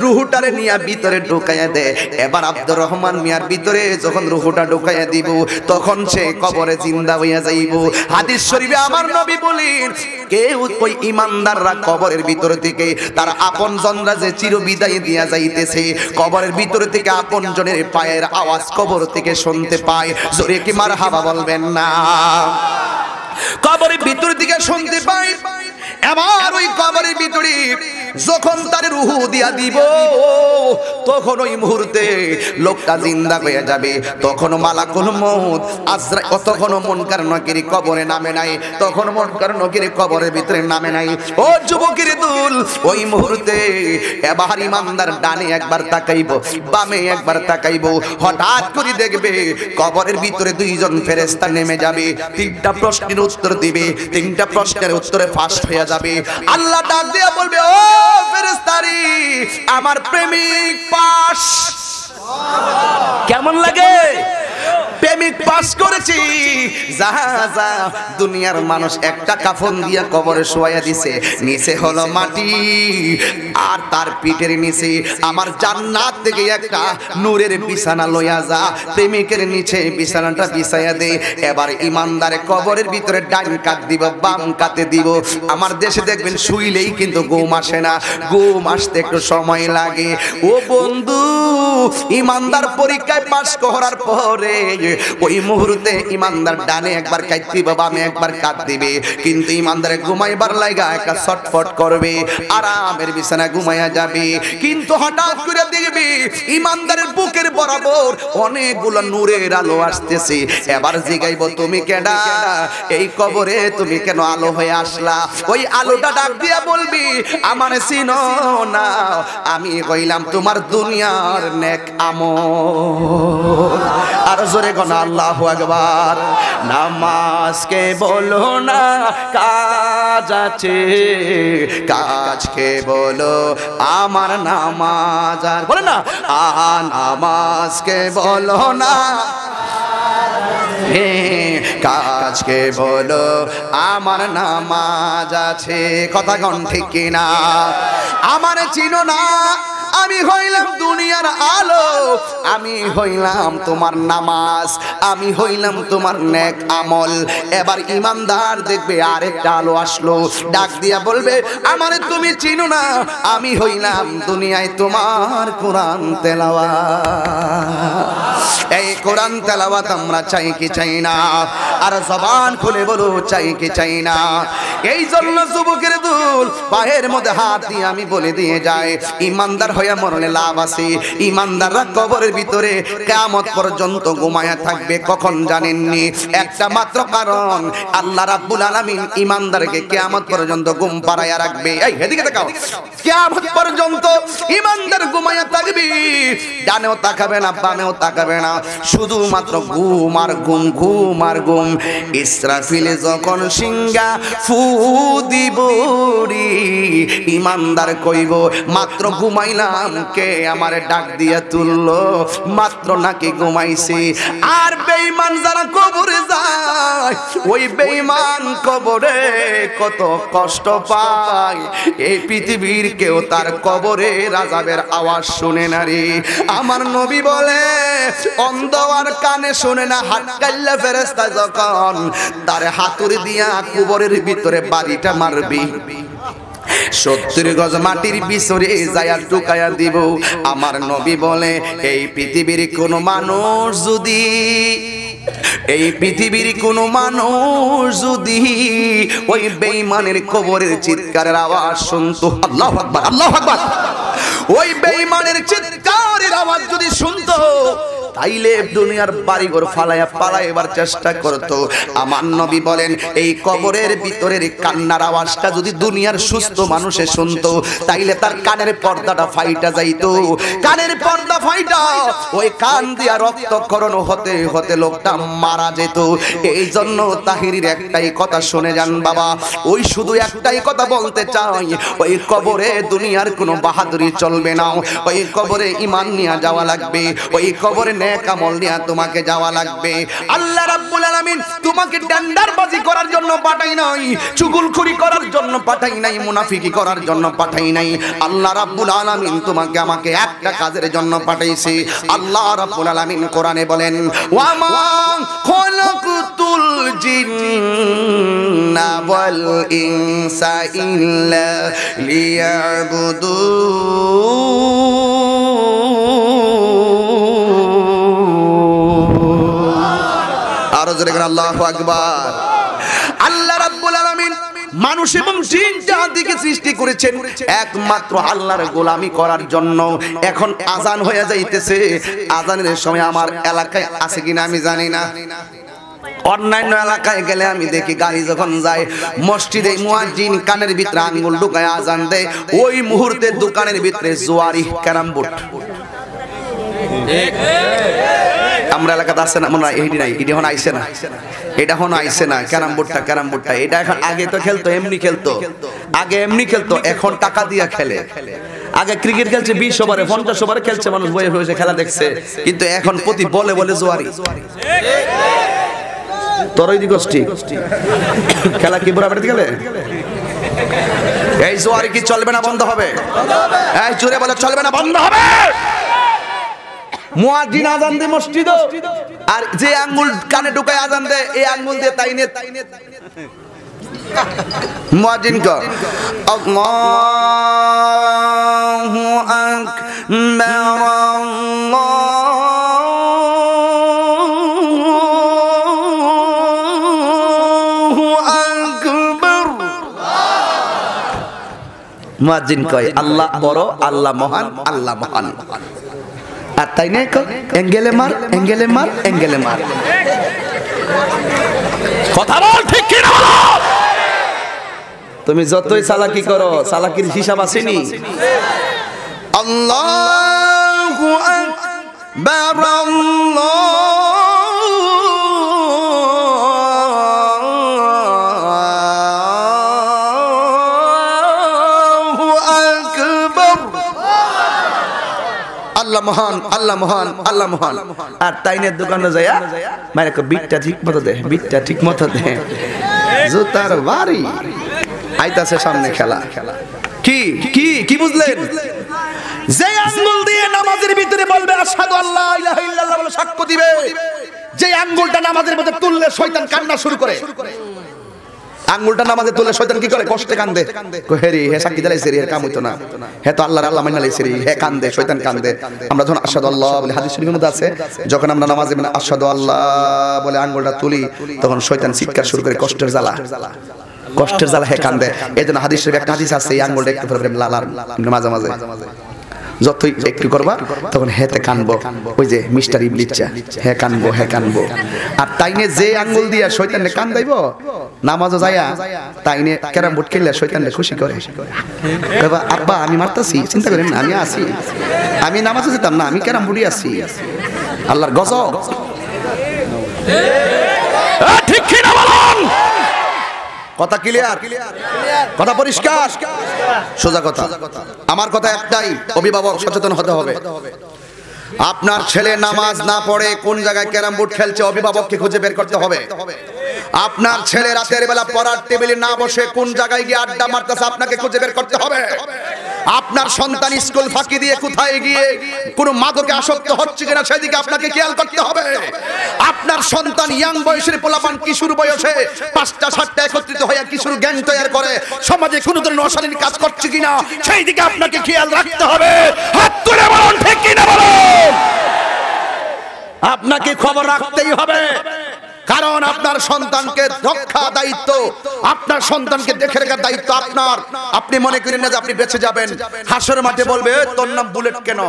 রুহটারে নিয়া ভিতরে ঢুকাইয়া দে এবার আব্দুর রহমান মিয়ার ভিতরে যখন রুহটা ঢুকাইয়া দিব তখন সে কবরে জিন্দা হইয়া যাইব হাদিস শরীফে আমার নবী বলেন কেউ ওই ঈমানদাররা কবরের ভিতর থেকে তার আপনজনরা যে চিরবিদায় দিয়া যাইতেছে কবরের ভিতর থেকে আপনজনের পায়ের আওয়াজ কবর থেকে শুনতে পায় জোরে কি মারহাবা বলবেন না কবরের ভিতর থেকে শুনতে পায় এবার ওই কবরের ভিতরে যখন তার রূহ দিয়া দিব তখন ওই মুহূর্তে লোকটা জিন্দা হয়ে যাবে তখন মালাকুল মউত আজরাইল তখন মুনকার নাকির কবরে নামে নাই তখন মুনকার নাকির কবরের ভিতরে নামে নাই ও যুবকের দুল ওই মুহূর্তে এবার ঈমানদার ডানে একবার তাকাইবো বামে একবার তাকাইবো হঠাৎ করে দেখবে কবরের ভিতরে দুইজন ফেরেশতা নেমে যাবে তিনটা প্রশ্নের উত্তর দিবে তিনটা প্রশ্নের উত্তরে ফার্স্ট হয়ে যাবে আল্লাহ ডাক দিয়ে বলবে ও ফেরেশতারি আমার প্রেমিক পাস কেমন লাগে প্রেমিক পাস করেছি যা যা দুনিয়ার মানুষ একটা কাফন দিয়া কবরে শোয়া দিছে নিচে হলো মাটি আর তার পিঠের নিচে আমার জান্নাত থেকে একটা নূরের বিছানা লইয়া যা প্রেমিকের নিচে বিছানাটা বিছাইয়া দে এবার ঈমানদারে কবরের ভিতরে ডান কাত দিব বাম কাতে দিব আমার দেশে দেখবেন শুইলেই কিন্তু ঘুম আসে না ঘুম আসতে একটু সময় লাগে ও বন্ধু ঈমানদার পরীক্ষায় পাস করার পরে ওই মুহূর্তে ঈমানদার ডানে একবার কাট দিবে বামে একবার কাট দিবে কিন্তু ঈমানদারে ঘুমাইবার লাগা একটা ছটফট করবে আরামের বিছানায় ঘুমাইয়া যাবে কিন্তু হঠাৎ করে দেখবে ঈমানদারের বুকের বরাবর অনেকগুলো নূরের আলো আসতেছে এবার জিগাইবো তুমি কেডা এই কবরে তুমি কেন আলো হয়ে আসলা ওই আলোটা ডাক দিয়া বলবি আমারে চিনো না আমি কইলাম তোমার দুনিয়ার নেক আমল আর জোরে কোন আল্লাহু আকবার নামাজকে বলো না কাজ আছে কাজকে বলো আমার নামাজ আর বলে না নামাজকে বলো না হে কাজকে বলো আমার নামাজ আছে কথা কোন ঠিক কিনা আমার চিনো না আমি হইলাম দুনিয়ার আলো আমি হইলাম তোমার নামাজ আমি হইলাম তোমার নেক আমল এবার ঈমানদার দেখবে আরেকটা আলো আসলো ডাক দিয়া বলবে আমারে তুমি চিনো না আমি হইলাম দুনিয়ায় তোমার কোরআন তেলাওয়াত এই কোরআন তেলাওয়াত আমরা চাই কি চাই না আর জবান খুলে বলো চাই কি চাই না এই জন্য যুবকের দুল পায়ের মধ্যে হাত দিয়ে আমি বলে দিয়ে যাই ঈমানদার হইয়া মরলে লাভ আছে ঈমানদাররা কবরের ভিতরে কিয়ামত পর্যন্ত ঘুমায়া থাকবে কখন জানেননি একটা মাত্র কারণ আল্লাহ রাব্বুল আলামিন ঈমানদারকে কিয়ামত পর্যন্ত ঘুম পাড়ায়া রাখবে এই এদিকে তাকাও কিয়ামত পর্যন্ত ঈমানদার ঘুমায়া থাকবে ডানেও তাকাবে না বামেও তাকাবে না শুধুমাত্র ঘুম আর ঘুম ঘুম আর ঘুম ইসরাফিল যখন সিংহা ফু দিব রে ঈমানদার কইব মাত্র ঘুমাইলাম পাইলাম কে আমারে ডাক দিয়া তুললো, মাত্র নাকি ঘুমাইছি। আর বেঈমান যারা কবরে যায়, ওই বেঈমান কবরে কত কষ্ট পায়, এই পৃথিবীর কেউ তার কবরে আযাবের আওয়াজ শুনে না রে। আমার নবী বলে অন্ধ আর কানে শুনে না, হাটকাইল্লা ফেরেশতা যখন তার হাতুড়ি দিয়া কবরের ভিতরে বাড়িটা মারবি, 70 গজ মাটির ভিতরে যায়া ঢুকায়া দিব। আমার নবী বলে এই পৃথিবীর কোন মানুষ যদি, এই পৃথিবীর কোন মানুষ যদি ওই বেঈমানের কবরের চিৎকারের আওয়াজ শুনতো, আল্লাহু আকবার আল্লাহু আকবার, ওই বেঈমানের চিৎকারের আওয়াজ যদি শুনতো, তাইলে দুনিয়ার বাড়িঘর ফালায়া পালাইবার চেষ্টা করতো। আমার নবী বলেন এই কবরের ভিতরের কান্নার আওয়াজটা যদি দুনিয়ার সুস্থ মানুষে শুনতো, তাইলে তার কানের পর্দাটা ফাইটা যাইতো। কানের পর্দা ফাইটা ওই কান দিয়া রক্তক্ষরণ হতে হতে লোকটা মারা যেত। এই জন্য তাহিরির একটাই কথা শুনে যান বাবা, ওই শুধু একটাই কথা বলতে চাই, ওই কবরে দুনিয়ার কোনো বাহাদুরি চলবে না, ওই কবরে ঈমান নিয়ে যাওয়া লাগবে, ওই কবরে নেক আমল নিয়ে তোমাকে যাওয়া লাগবে। আল্লাহ রাব্বুল আলামিন তোমাকে ডান্ডারবাজি করার জন্য পাঠাই নাই, চুগলখড়ি করার জন্য পাঠাই নাই, মুনাফিকি করার জন্য পাঠাই নাই। আল্লাহ রাব্বুল আলামিন তোমাকে আমাকে একটা কাজের জন্য পাঠাইছে। আল্লাহ রাব্বুল আলামিন কোরআনে বলেন ওয়া মা খালাকতুল জিন্না ওয়াল ইনসা ইল্লা লিয়াবুদুন। আরো জোরে করে আল্লাহু আকবার। আল্লাহ রাব্বুল আলামিন মানুষ এবং জিন জাতিকে সৃষ্টি করেছেন একমাত্র আল্লাহর গোলামি করার জন্য। এখন আজান হয়ে যাইতেছে, আজানের সময় আমার এলাকায় আছে কিনা আমি জানি না, অন্যান্য এলাকায় গেলে আমি দেখি গাড়ি যখন যায় মসজিদে মুয়াজ্জিন কানের ভিতরে আঙ্গুল ঢুকায় আজান দেয়, ওই মুহূর্তে দোকানের ভিতরে জোয়ারি ক্যারাম বোর্ড। আমরা এলাকাতে আছে না, মনে হয় এইটি নাই, এটি এখন আইসে না, এটা এখন আইসে না ক্যারাম বোর্ডটা এটা এখন, আগে তো খেলতো এমনি খেলতো, আগে এমনি খেলতো, এখন টাকা দিয়া খেলে। আগে ক্রিকেট খেলছে 20 ওভারে 50 ওভারে খেলছে মানুষ, বয়ে বসে খেলা দেখছে, কিন্তু এখন প্রতি বলে বলে জোয়ারি। তোর ওই গোষ্ঠী খেলা কি বরাবর খেলে? এই জোয়ারি কি চলবে না বন্ধ হবে? এই জোরে বলে চলবে না বন্ধ হবে? মুয়াজ্জিন আজান দে মসজিদে, আর যে আঙ্গুল কানে ঢুকায় আজান দে, এই আঙ্গুল দিয়ে তাইনে মুয়াজ্জিন কো আল্লাহু আকবার আল্লাহু আকবার। মুয়াজ্জিন কয় আল্লাহ বড়, আল্লাহ মহান, আল্লাহ মহান। আর তাই না এঙ্গেলে মার এঙ্গেলে মার এঙ্গেলে মার, কথা বল ঠিক কি না? তুমি যতই চালাকি করো, চালাকির হিসাব আসেনি। আল্লাহু আকবার আল্লাহ মহান, আল্লাহ মহান, আল্লাহ মহান। আর তাইনের দোকানে যায়া মানে বিটটা ঠিক মতো দে, বিটটা ঠিক মতো দে, জুতার বাড়ি আইতাছে সামনে খেলা। কি কি কি বুঝলেন? যে আঙ্গুল দিয়ে নামাজের ভিতরে বলবে আশহাদু আল্লা ইলাহা ইল্লাল্লাহ বলে সাক্ষ্য দিবে, যে আঙ্গুলটা নামাজের মধ্যে তুললে শয়তান কান্না শুরু করে। আঙ্গুলটা নামাজে তুলে শয়তান কি করে? কষ্টে কান্দে, হেরি হে সাক্ষী দিলাইছে রে, কাম হইতো না, হে তো আল্লাহর আল্লাহ মাইনা লাইছে রে, হে কান্দে, শয়তান কান্দে। আমরা যখন আশহাদু আল্লাহ বলে, হাদিস শরীফের মধ্যে আছে, যখন আমরা নামাজে মানে আশহাদু আল্লাহ বলে আঙ্গুলটা তুলি, তখন শয়তান চিৎকার শুরু করে, কষ্টের জ্বালা, কষ্টের জ্বালা হে কান্দে। এজন্য হাদিস শরীফে একটা হাদিস আছে, এই আঙ্গুলটা একটু পরে লালার মাঝে মাঝে যতই একটু করবা তখন হেতে কানবো, ওই যে মিস্টার ইবলিচ্চা, হে কানবো হে কানবো। আর তাইনে যে আঙ্গুল দিয়া শয়তানে কান দাইব, নামাজও যায়া তাইনে ক্যারাম বোর্ড খেললে শয়তানে খুশি করে, বাবা আব্বা আমি মারতাছি, চিন্তা করেন না, আমি আছি, আমি নামাজে যেতাম না, আমি ক্যারাম বোর্ডই আছি। আল্লাহর গজব, ঠিক কি না বলুন? কথা ক্লিয়ার, কথা পরিষ্কার। সোজা কথা। আমার কথা একটাই, অভিভাবক সচেতন হতে হবে। আপনার ছেলে নামাজ না পড়ে কোন জায়গায় ক্যারাম বোর্ড খেলছে, অভিভাবককে খুঁজে বের করতে হবে। আপনার ছেলে রাতের বেলা পড়ার টেবিলে না বসে কোন জায়গায় গিয়ে আড্ডা মারতেছে, আপনাকে খুঁজে বের করতে হবে। আপনার সন্তান স্কুল ফাঁকি দিয়ে কোথায় গিয়ে কোন মাদকে আসক্ত হচ্ছে কিনা সেদিকে আপনাকে খেয়াল করতে হবে। আপনার সন্তান ইয়াং বয়সের পোলাপান কিশোর বয়সে 5টা 7টা একত্রিত হয়ে কিশোর গ্যাং তৈরি করে সমাজে কোন ধরনের অশালীন কাজ করছে কিনা সেই দিকে আপনাকে খেয়াল রাখতে হবে। হাত তুলে বলুন ঠিক কিনা বলুন। আপনাকে খবর রাখতেই হবে, কারণ আপনার সন্তানকে রক্ষা দায়িত্ব, আপনার সন্তানকে দেখে রাখার দায়িত্ব আপনার। আপনি মনে করেন না যে আপনি বেঁচে যাবেন, হাসরের মাঠে বলবে তোর নাম বুলেট কেন?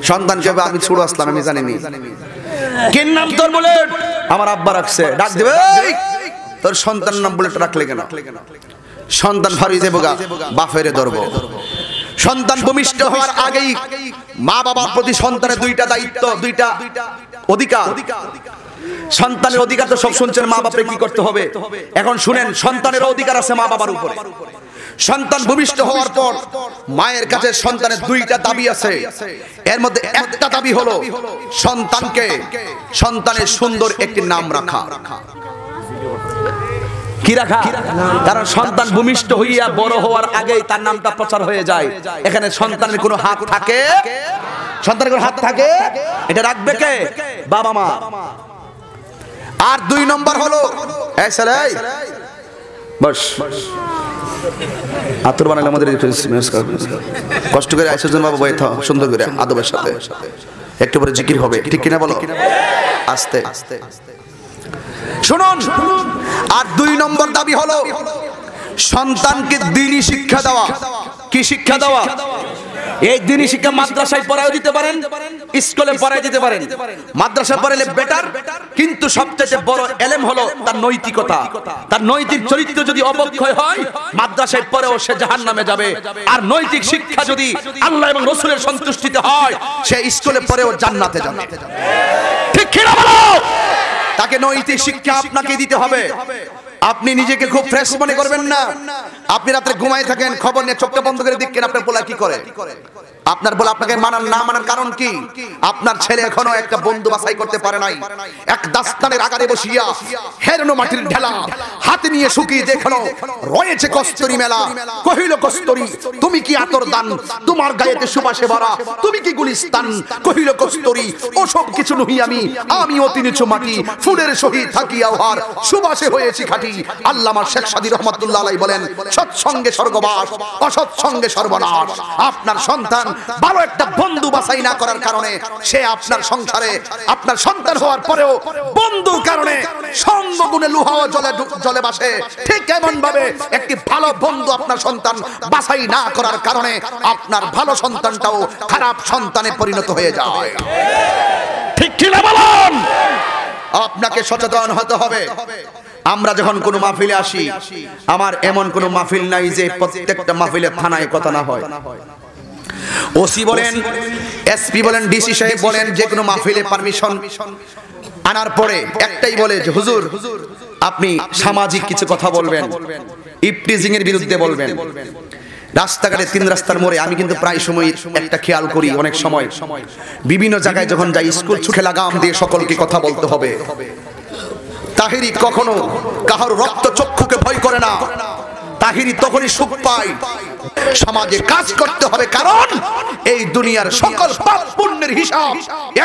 সন্তানকে আমি ছুড়ে আসলাম, আমি জানিনি কি নাম তোর বুলেট, আমার আব্বা রাখছে। ডাক দিবে, তোর সন্তানের নাম বুলেট রাখলে কেন? সন্তান ভারী দেবগা বাফেরে ধরবো। সন্তান ভূমিষ্ঠ হওয়ার আগেই মা বাবার প্রতি সন্তানের 2টা দায়িত্ব, 2টা অধিকার। সন্তানের অধিকার তো সব শুনছেন, মা বাপরে কি করতে হবে। এখন শুনেন, সন্তানের অধিকার আছে মা বাবার উপরে। সন্তান ভূমিষ্ঠ হওয়ার পর মায়ের কাছে সন্তানের 2টা দাবি আছে। এর মধ্যে একটা দাবি হলো সন্তানকে সন্তানের সুন্দর একটি নাম রাখা। কি রাখা? কারণ সন্তান ভূমিষ্ঠ হইয়া বড় হওয়ার আগেই তার নামটা প্রচার হয়ে যায়। এখানে সন্তানের কোনো হাত থাকে? সন্তানের কোনো হাত থাকে? এটা রাখবে কে? বাবা মা। আর 2 নম্বর হলো বস আতর বানালে আমাদের কষ্ট করে আইসজন বাবা বই থাও সুন্দর করে আদবের সাথে একটু পরে জিকির হবে, ঠিক কিনা বলো? আস্তে শুনুন। আর 2 নম্বর দাবি হলো সন্তানকে দ্বীনি শিক্ষা দেওয়া। কি শিক্ষা দেওয়া? এই দ্বীনি শিক্ষা মাদ্রাসায় পড়ায় দিতে পারেন, স্কুলে পড়ায় দিতে পারেন। মাদ্রাসায় পড়ালে বেটার, কিন্তু সবচেয়ে বড় এলেম হলো তার নৈতিকতা। তার নৈতিক চরিত্র যদি অবক্ষয় হয়, মাদ্রাসায় পড়েও সে জাহান্নামে যাবে। আর নৈতিক শিক্ষা যদি আল্লাহ এবং রাসূলের সন্তুষ্টিতে হয়, সে স্কুলে পড়েও জান্নাতে যাবে। ঠিক কি না বলো? তাকে নৈতিক শিক্ষা আপনাকে দিতে হবে। আপনি নিজেকে খুব ফ্রেশ মনে করবেন না। আপনি রাতে ঘুমায় থাকেন, খবর নিয়ে চোখটা বন্ধ করে দেখেন আপনার পোলা কি করে। আপনার বলে আপনাকে মানার না মানার কারণ কি? আপনার ছেলে এখনো একটা বন্ধু বাছাই করতে পারে নাই। এক দাস্তানের আকারে বসিয়া হেরনো মাটির ঢেলা হাতে নিয়ে শুকিয়ে দেখলো রয়েছে কস্তুরী মেলা। কহিল কস্তুরী তুমি কি আতর দান, তোমার গায়েতে সুবাসে ভরা তুমি কি গুলিস্তান। কহিল কস্তুরী ওসব কিছু নহি আমি, আমি অতি নিচু মাটি ফুলের সহিত থাকিয়া উহার সুবাসে হয়েছি খাঁটি। আল্লামা শেখ সাদী রহমাতুল্লাহ আলাইহি বলেন, সৎসঙ্গে স্বর্গবাস, অসৎসঙ্গে সর্বনাশ। আপনার সন্তান ভালো একটা বন্ধু বাছাই না করার কারণে সে আপনার সংসারে, আপনার সন্তান হওয়ার পরেও বন্ধুর কারণে সঙ্গগুণে লোহাও জলে ভাসে। ঠিক এমন ভাবে একটি ভালো বন্ধু আপনার সন্তান বাছাই না করার কারণে আপনার ভালো সন্তানটাও খারাপ সন্তানে পরিণত হয়ে যায়। ঠিক কি না বলুন? আপনাকে সচেতন হতে হবে। আমরা যখন কোনো মাহফিলে আসি, আমার এমন কোনো মাহফিল নাই যে প্রত্যেকটা মাহফিলে থানায় কথা না হয়। ওসি বলেন, এসপি বলেন, ডিসি সাহেব বলেন, যে কোনো মাহফিলে পারমিশন আনার পরে একটাই বলে যে হুজুর আপনি সামাজিক কিছু কথা বলবেন, ইপটিজিং এর বিরুদ্ধে বলবেন। রাস্তাঘাটে 3 রাস্তার মোড়ে আমি কিন্তু প্রায় সময় একটা খেয়াল করি, অনেক সময় বিভিন্ন জায়গায় যখন যাই স্কুল ছুটে লাগাম দিয়ে সকলকে কথা বলতে হবে। তাহিরি কখনো কাহার রক্ত চক্ষুকে ভয় করে না। তাহিরি তখনই সুখ পায়। সমাজে কাজ করতে হবে, কারণ এই দুনিয়ার সকল পাপ পুণ্যের হিসাব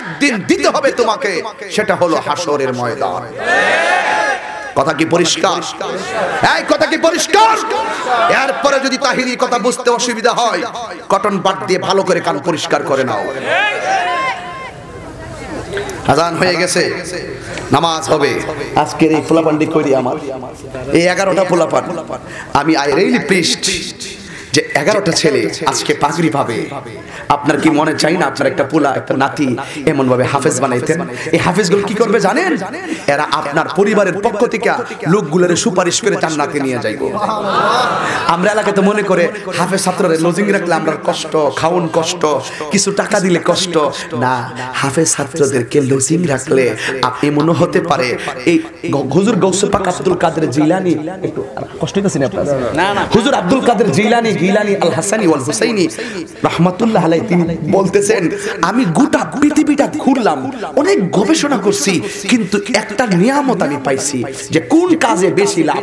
একদিন দিতে হবে তোমাকে, সেটা হলো হাসরের ময়দান। কথা কি পরিষ্কার? এই কথা কি পরিষ্কার? এরপরে যদি তাহিরি কথা বুঝতে অসুবিধা হয়, কটন বাট দিয়ে ভালো করে কান পরিষ্কার করে নাও। আজান হয়ে গেছে, নামাজ হবে। আজকের এই পোলাপান্ডি করি আমার এই 11টা পোলাপান, আমি আই রিয়েলি প্লিজড যে 11টা ছেলে আজকে পাগড়ি পাবে, আপনার কি মনে চাই না আপনার একটা পোলা একটা নাতি এমন ভাবে হাফেজ বানাইতেন? এই হাফেজগুলো কি করবে জানেন? এরা আপনার পরিবারের পক্ষ থেকে লোকগুলোর সুপারিশ করে জান্নাতে নিয়ে যাইব। আমরা এলাকাতে মনে করে হাফেজ ছাত্রদের লজিং রাখলে আমরা কষ্ট, খাওন কষ্ট, কিছু টাকা দিলে কষ্ট না। হাফেজ ছাত্রদেরকে লজিং রাখলে আপনি মনে হতে পারে এই হুজুর গৌসে পাক আব্দুল কাদের জিলানী, একটু কষ্ট হইতাছে না আপনার? না না, হুজুর আব্দুল কাদের জিলানী গিলানী আল হাসানী ওয়াল হুসাইনী রাহমাতুল্লাহ আলাইহি তিনি বলতেছেন, আমি গোটা পৃথিবীটা ঘুরলাম, অনেক গবেষণা করছি, কিন্তু একটা নিয়ামত আমি পাইছি যে কোন কাজে বেশি লাভ।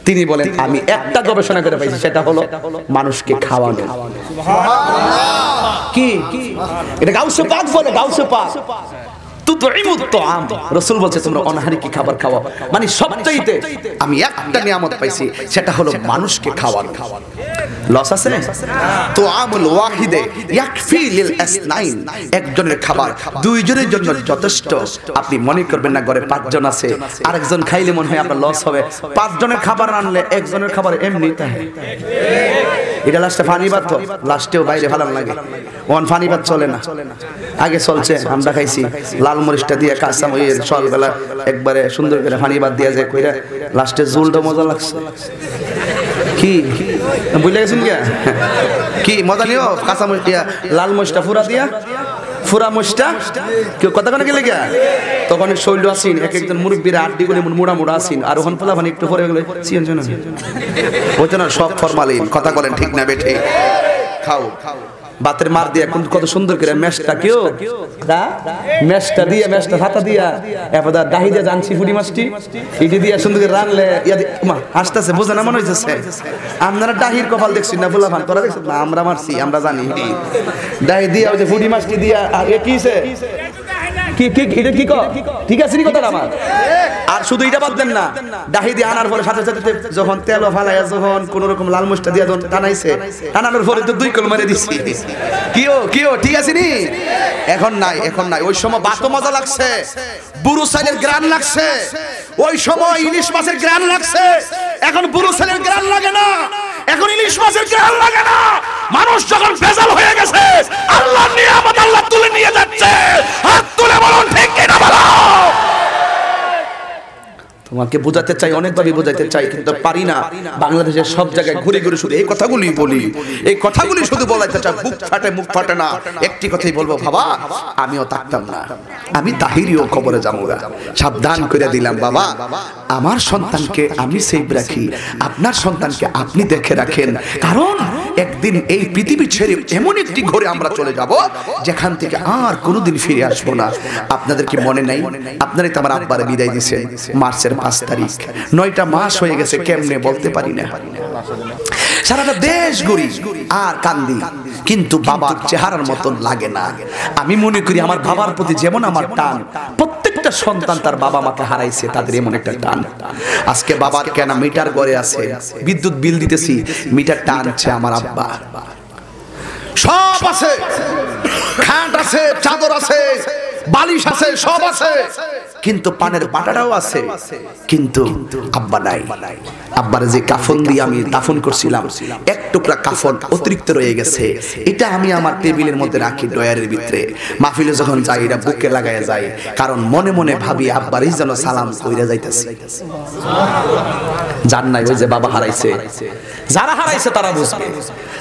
তিনি বলেন আমি একটা গবেষণা করে পাইছি, সেটা হলো মানুষকে খাওয়ানো। কি এটা গাউসে পাক বলে, গাউসে পাক রাসূল বলছে তোমরা অনাহারিকে খাবার খাওয়াও। মানে সবচাইতে আমি একটা নিয়ামত পাইছি, সেটা হলো মানুষকে খাওয়ানো। লস আছে না? তো আমুল ওয়াহিদে ইয়াকফি লিল আসনাইন, একজনের খাবার দুইজনের জন্য যথেষ্ট। আপনি মনে করবেন না ঘরে 5 জন আছে, আরেকজন খাইলে মনে হয় আপনার লস হবে। 5 জনের খাবার আনলে একজনের খাবার এমনি তাই এটা লাস্টে ফানি ভাত, তো লাস্টেও বাইরে ভালো লাগে। ওয়ান ফানি ভাত চলে না, আগে চলছে। আমরা খাইছি লাল মরিচটা দিয়ে কাঁচা মরিচ সকালবেলা একবারে সুন্দর করে ফানি ভাত দিয়ে যায় কইরা, লাস্টে ঝোলটা মজা লাগছে। কি বুঝলে গেছেন কি মজা নিও? কাঁচা মরিচ দিয়া লাল মরিচটা ফুরা দিয়া, ফুরা মরিচটা কেউ কথা কেন গেলে গিয়া তখন শৈল আসিন, এক একজন মুরব্বীরা আড্ডি করে মোড়া মোড়া আসিন, আর ওখান পোলা মানে একটু পরে গেলে ওইটা না সব ফরমালিন। কথা বলেন ঠিক না বেঠে? খাও বাতের মার দিয়া কত সুন্দর করে মেশটা কেউ মেশটা দিয়ে মেশটা হাতা দিয়া এবার ডাহি দিয়ে জানছি ফুটি মাছটি ইটি দিয়া সুন্দর করে রানলে হাসতেছে, বোঝে না মনে হইতেছে। আপনারা ডাহির কপাল দেখছি না বলা ভান, তোরা দেখছেন না? আমরা মারছি, আমরা জানি ডাহি দিয়া ওই যে ফুটি মাছটি দিয়া। আর এ কিছে কি কি এটা কি ঠিক আছে নি কথাটা আমার? আর শুধু এটা বাদ দেন না, ডাহি দিয়ে আনার পরে সাথে সাথে যখন তেল ফালাইয়া যখন কোন রকম লাল মরিচটা দিয়া যখন টানাইছে, টানানোর পরে তো 2 কল মেরে দিছি। কিও ঠিক আছে নি? এখন নাই, এখন নাই। ওই সময় বাতো মজা লাগছে, বুড়ো সাইলের গ্রান লাগছে, ওই সময় ইলিশ মাছের গ্রান লাগছে। এখন বুড়ো সাইলের গ্রান লাগে না, এখন ইলিশ মাছের গ্রান লাগে না। মানুষ যখন ভেজাল হয়ে গেছে, আল্লাহর নিয়ামত আল্লাহ তুলে নিয়ে যাচ্ছে। হাত তুলে বলুন ঠিক কিনা বলো। তোমাকে বোঝাতে চাই, অনেকভাবে বোঝাতে চাই, কিন্তু পারি না। বাংলাদেশের সব জায়গায় ঘুরে ঘুরে শুধু এই কথাগুলি বলি, এই কথাগুলি শুধু বলাইতে চাই। বুক ফাটে, মুখ ফাটে না। একটি কথাই বলবো, বাবা আমিও থাকতাম না, আমি তাহিরিও খবরে যাবো না। সাবধান করে দিলাম বাবা, আমার সন্তানকে আমি সেভ রাখি, আপনার সন্তানকে আপনি দেখে রাখেন। কারণ একদিন এই পৃথিবী ছেড়ে এমন একটি ঘরে আমরা চলে যাব যেখান থেকে আর কোনোদিন ফিরে আসবো না। আপনাদের কি মনে নাই? আপনারাই তো আমার আব্বারে বিদায় দিছে মার্চের 5 তারিখ। 9টা মাস হয়ে গেছে, কেমনে বলতে পারি না। সারাটা দেশ ঘুরি আর কান্দি, কিন্তু বাবার চেহারার মতন লাগে না। আমি মনে করি আমার বাবার প্রতি যেমন আমার টান, প্রত্যেকটা সন্তান তার বাবা মাকে হারাইছে, তাদের এমন একটা টান। আজকে বাবার কেন মিটার ঘরে আছে, বিদ্যুৎ বিল দিতেছি, মিটার টানছে আমার আব্বা। সব আছে, খাট আছে, চাদর আছে, বালিশ আছে, সব আছে, কিন্তু পানের বাটাটাও আছে, কিন্তু আব্বা নাই। আব্বার যে কাফন দিয়ে আমি দাফন করছিলাম, 1 টুকরা কাফন অতিরিক্ত রয়ে গেছে। এটা আমি আমার টেবিলের মধ্যে রাখি ডয়ারের ভিতরে। মাহফিলে যখন যাই এটা বুকে লাগায় যাই, কারণ মনে মনে ভাবি আব্বারই যেন সালাম কইরা যাইতেছি। জান নাই ওই যে বাবা হারাইছে, যারা হারাইছে তারা বুঝবে,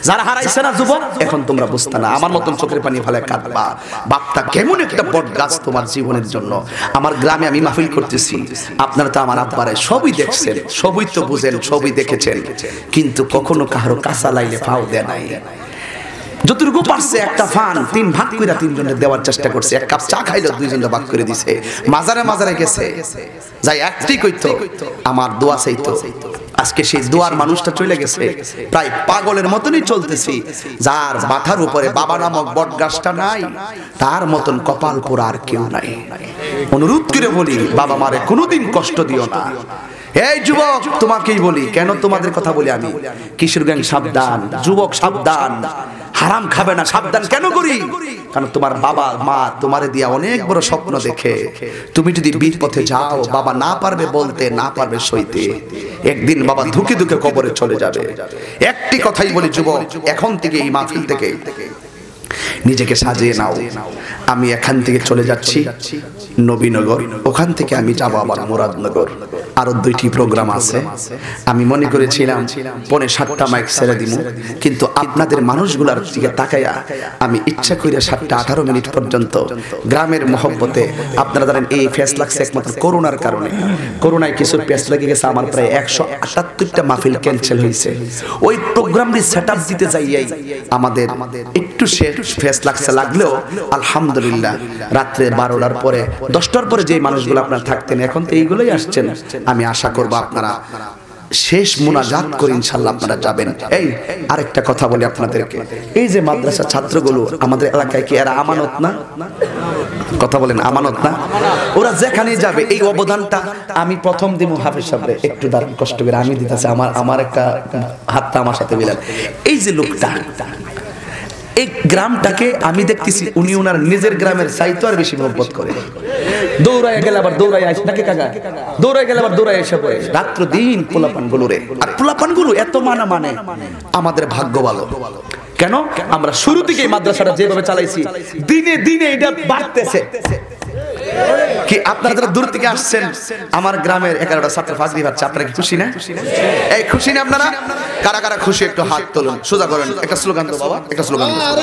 যারা হারাইছে না যুবক এখন তোমরা বুঝতে না। আমার মতন চোখের পানি ফেলে কাঁদবা। বাপটা কেমন একটা বট গাছ তোমার জীবনের জন্য। আমার গ্রামে আমি মাহফিল করতেছি, আপনারা তো আমার আব্বারে সবই দেখছেন, সবই তো বুঝেন, সবই দেখেছেন, কিন্তু কখনো কারো কাঁচা লাইলে পাও দেয় নাই। যতটুকু পারছে একটা ফান 3 ভাগ করে 3 জনের দেওয়ার চেষ্টা করছে। 1 কাপ চা খাইলো 2 জনে ভাগ করে দিছে। মাজারে মাজারে গেছে, যাই একটি কইতো আমার দোয়া চাইতো। আজকে সেই দোয়ার মানুষটা চলে গেছে, প্রায় পাগলের মতনই চলতেছি। যার মাথার উপরে বাবা নামক বট গাছটা নাই, তার মতন কপাল পোড়া আর কেউ নাই। অনুরোধ করে বলি, বাবা মারে কোনোদিন কষ্ট দিও না। এই যুবক তোমাকেই বলি, কেন তোমাদের কথা বলি আমি, কিশোর গ্যাং সাবধান, যুবক সাবধান, হারাম খাবে না, সাবধান কেন করি? কারণ তোমার বাবা মা তোমারে দিয়া অনেক বড় স্বপ্ন দেখে, তুমি যদি বিট পথে যাও, বাবা না পারবে বলতে, না পারবে সইতে, একদিন বাবা ধুকে ধুকে কবরে চলে যাবে। একটি কথাই বলি যুবক, এখন থেকে এই মাহফিল থেকে নিজেকে সাজিয়ে নাও। আমি এখান থেকে চলে যাচ্ছি নবীনগর, ওখান থেকে আমি যাবো আবার মুরাদনগর। আরো 2টি প্রোগ্রাম আছে। আমি মনে করেছিলাম 7:30 মাইক ছেড়ে দিব, কিন্তু আপনাদের মানুষগুলার দিকে তাকাইয়া আমি ইচ্ছা করে 7:18 মিনিট পর্যন্ত গ্রামের মহব্বতে, আপনারা জানেন এই ফেস লাগছে একমাত্র করোনার কারণে। করোনায় কিছু পেস লেগে গেছে, আমার প্রায় 178টা মাহফিল ক্যান্সেল হয়েছে। ওই প্রোগ্রামটি সেটআপ দিতে যাইয়াই আমাদের একটু ফেস লাগছে, লাগলেও আলহামদুলিল্লাহ রাত্রে 12টার পরে 10টার পরে যে মানুষগুলো আপনারা থাকতেন, এখন তো এইগুলোই আসছেন। আমি আশা করব আপনারা শেষ মুনাজাত করে ইনশাআল্লাহ আপনারা যাবেন। এই আরেকটা কথা বলি আপনাদেরকে, এই যে মাদ্রাসা ছাত্রগুলো আমাদের এলাকায়, কি এরা আমানত না? কথা বলেন, আমানত না? ওরা যেখানে যাবে এই অবদানটা আমি প্রথম দিন হাফেজ সাহেব একটু দাঁড়ান, কষ্ট করে আমি দিতেছি, আমার একটা হাতটা আমার সাথে মিলান। এই যে লোকটা, এই গ্রামটাকে আমি দেখতেছি উনি ওনার নিজের গ্রামের চাইতো আর বেশি মহব্বত করে। দৌড়ায় গেলে আবার দৌড়ায় আসে নাকি কাকা, দৌড়ায় গেলে আবার দৌড়ায় এসে পড়ে রাত্র দিন পোলাপান গুলো রে। আর পোলাপান গুলো এত মানে আমাদের ভাগ্য ভালো। কেন? আমরা শুরু থেকে এই মাদ্রাসাটা যেভাবে চালাইছি, দিনে দিনে এটা বাড়তেছে। কি আপনারা যারা দূর থেকে আসছেন, আমার গ্রামের 11টা ছাত্র ফাজলি ভাবছে, আপনারা কি খুশি না? এই খুশি না আপনারা? কারা কারা খুশি একটু হাত তুলুন, সোজা করেন, একটা স্লোগান দাও বাবা, একটা স্লোগান দাও।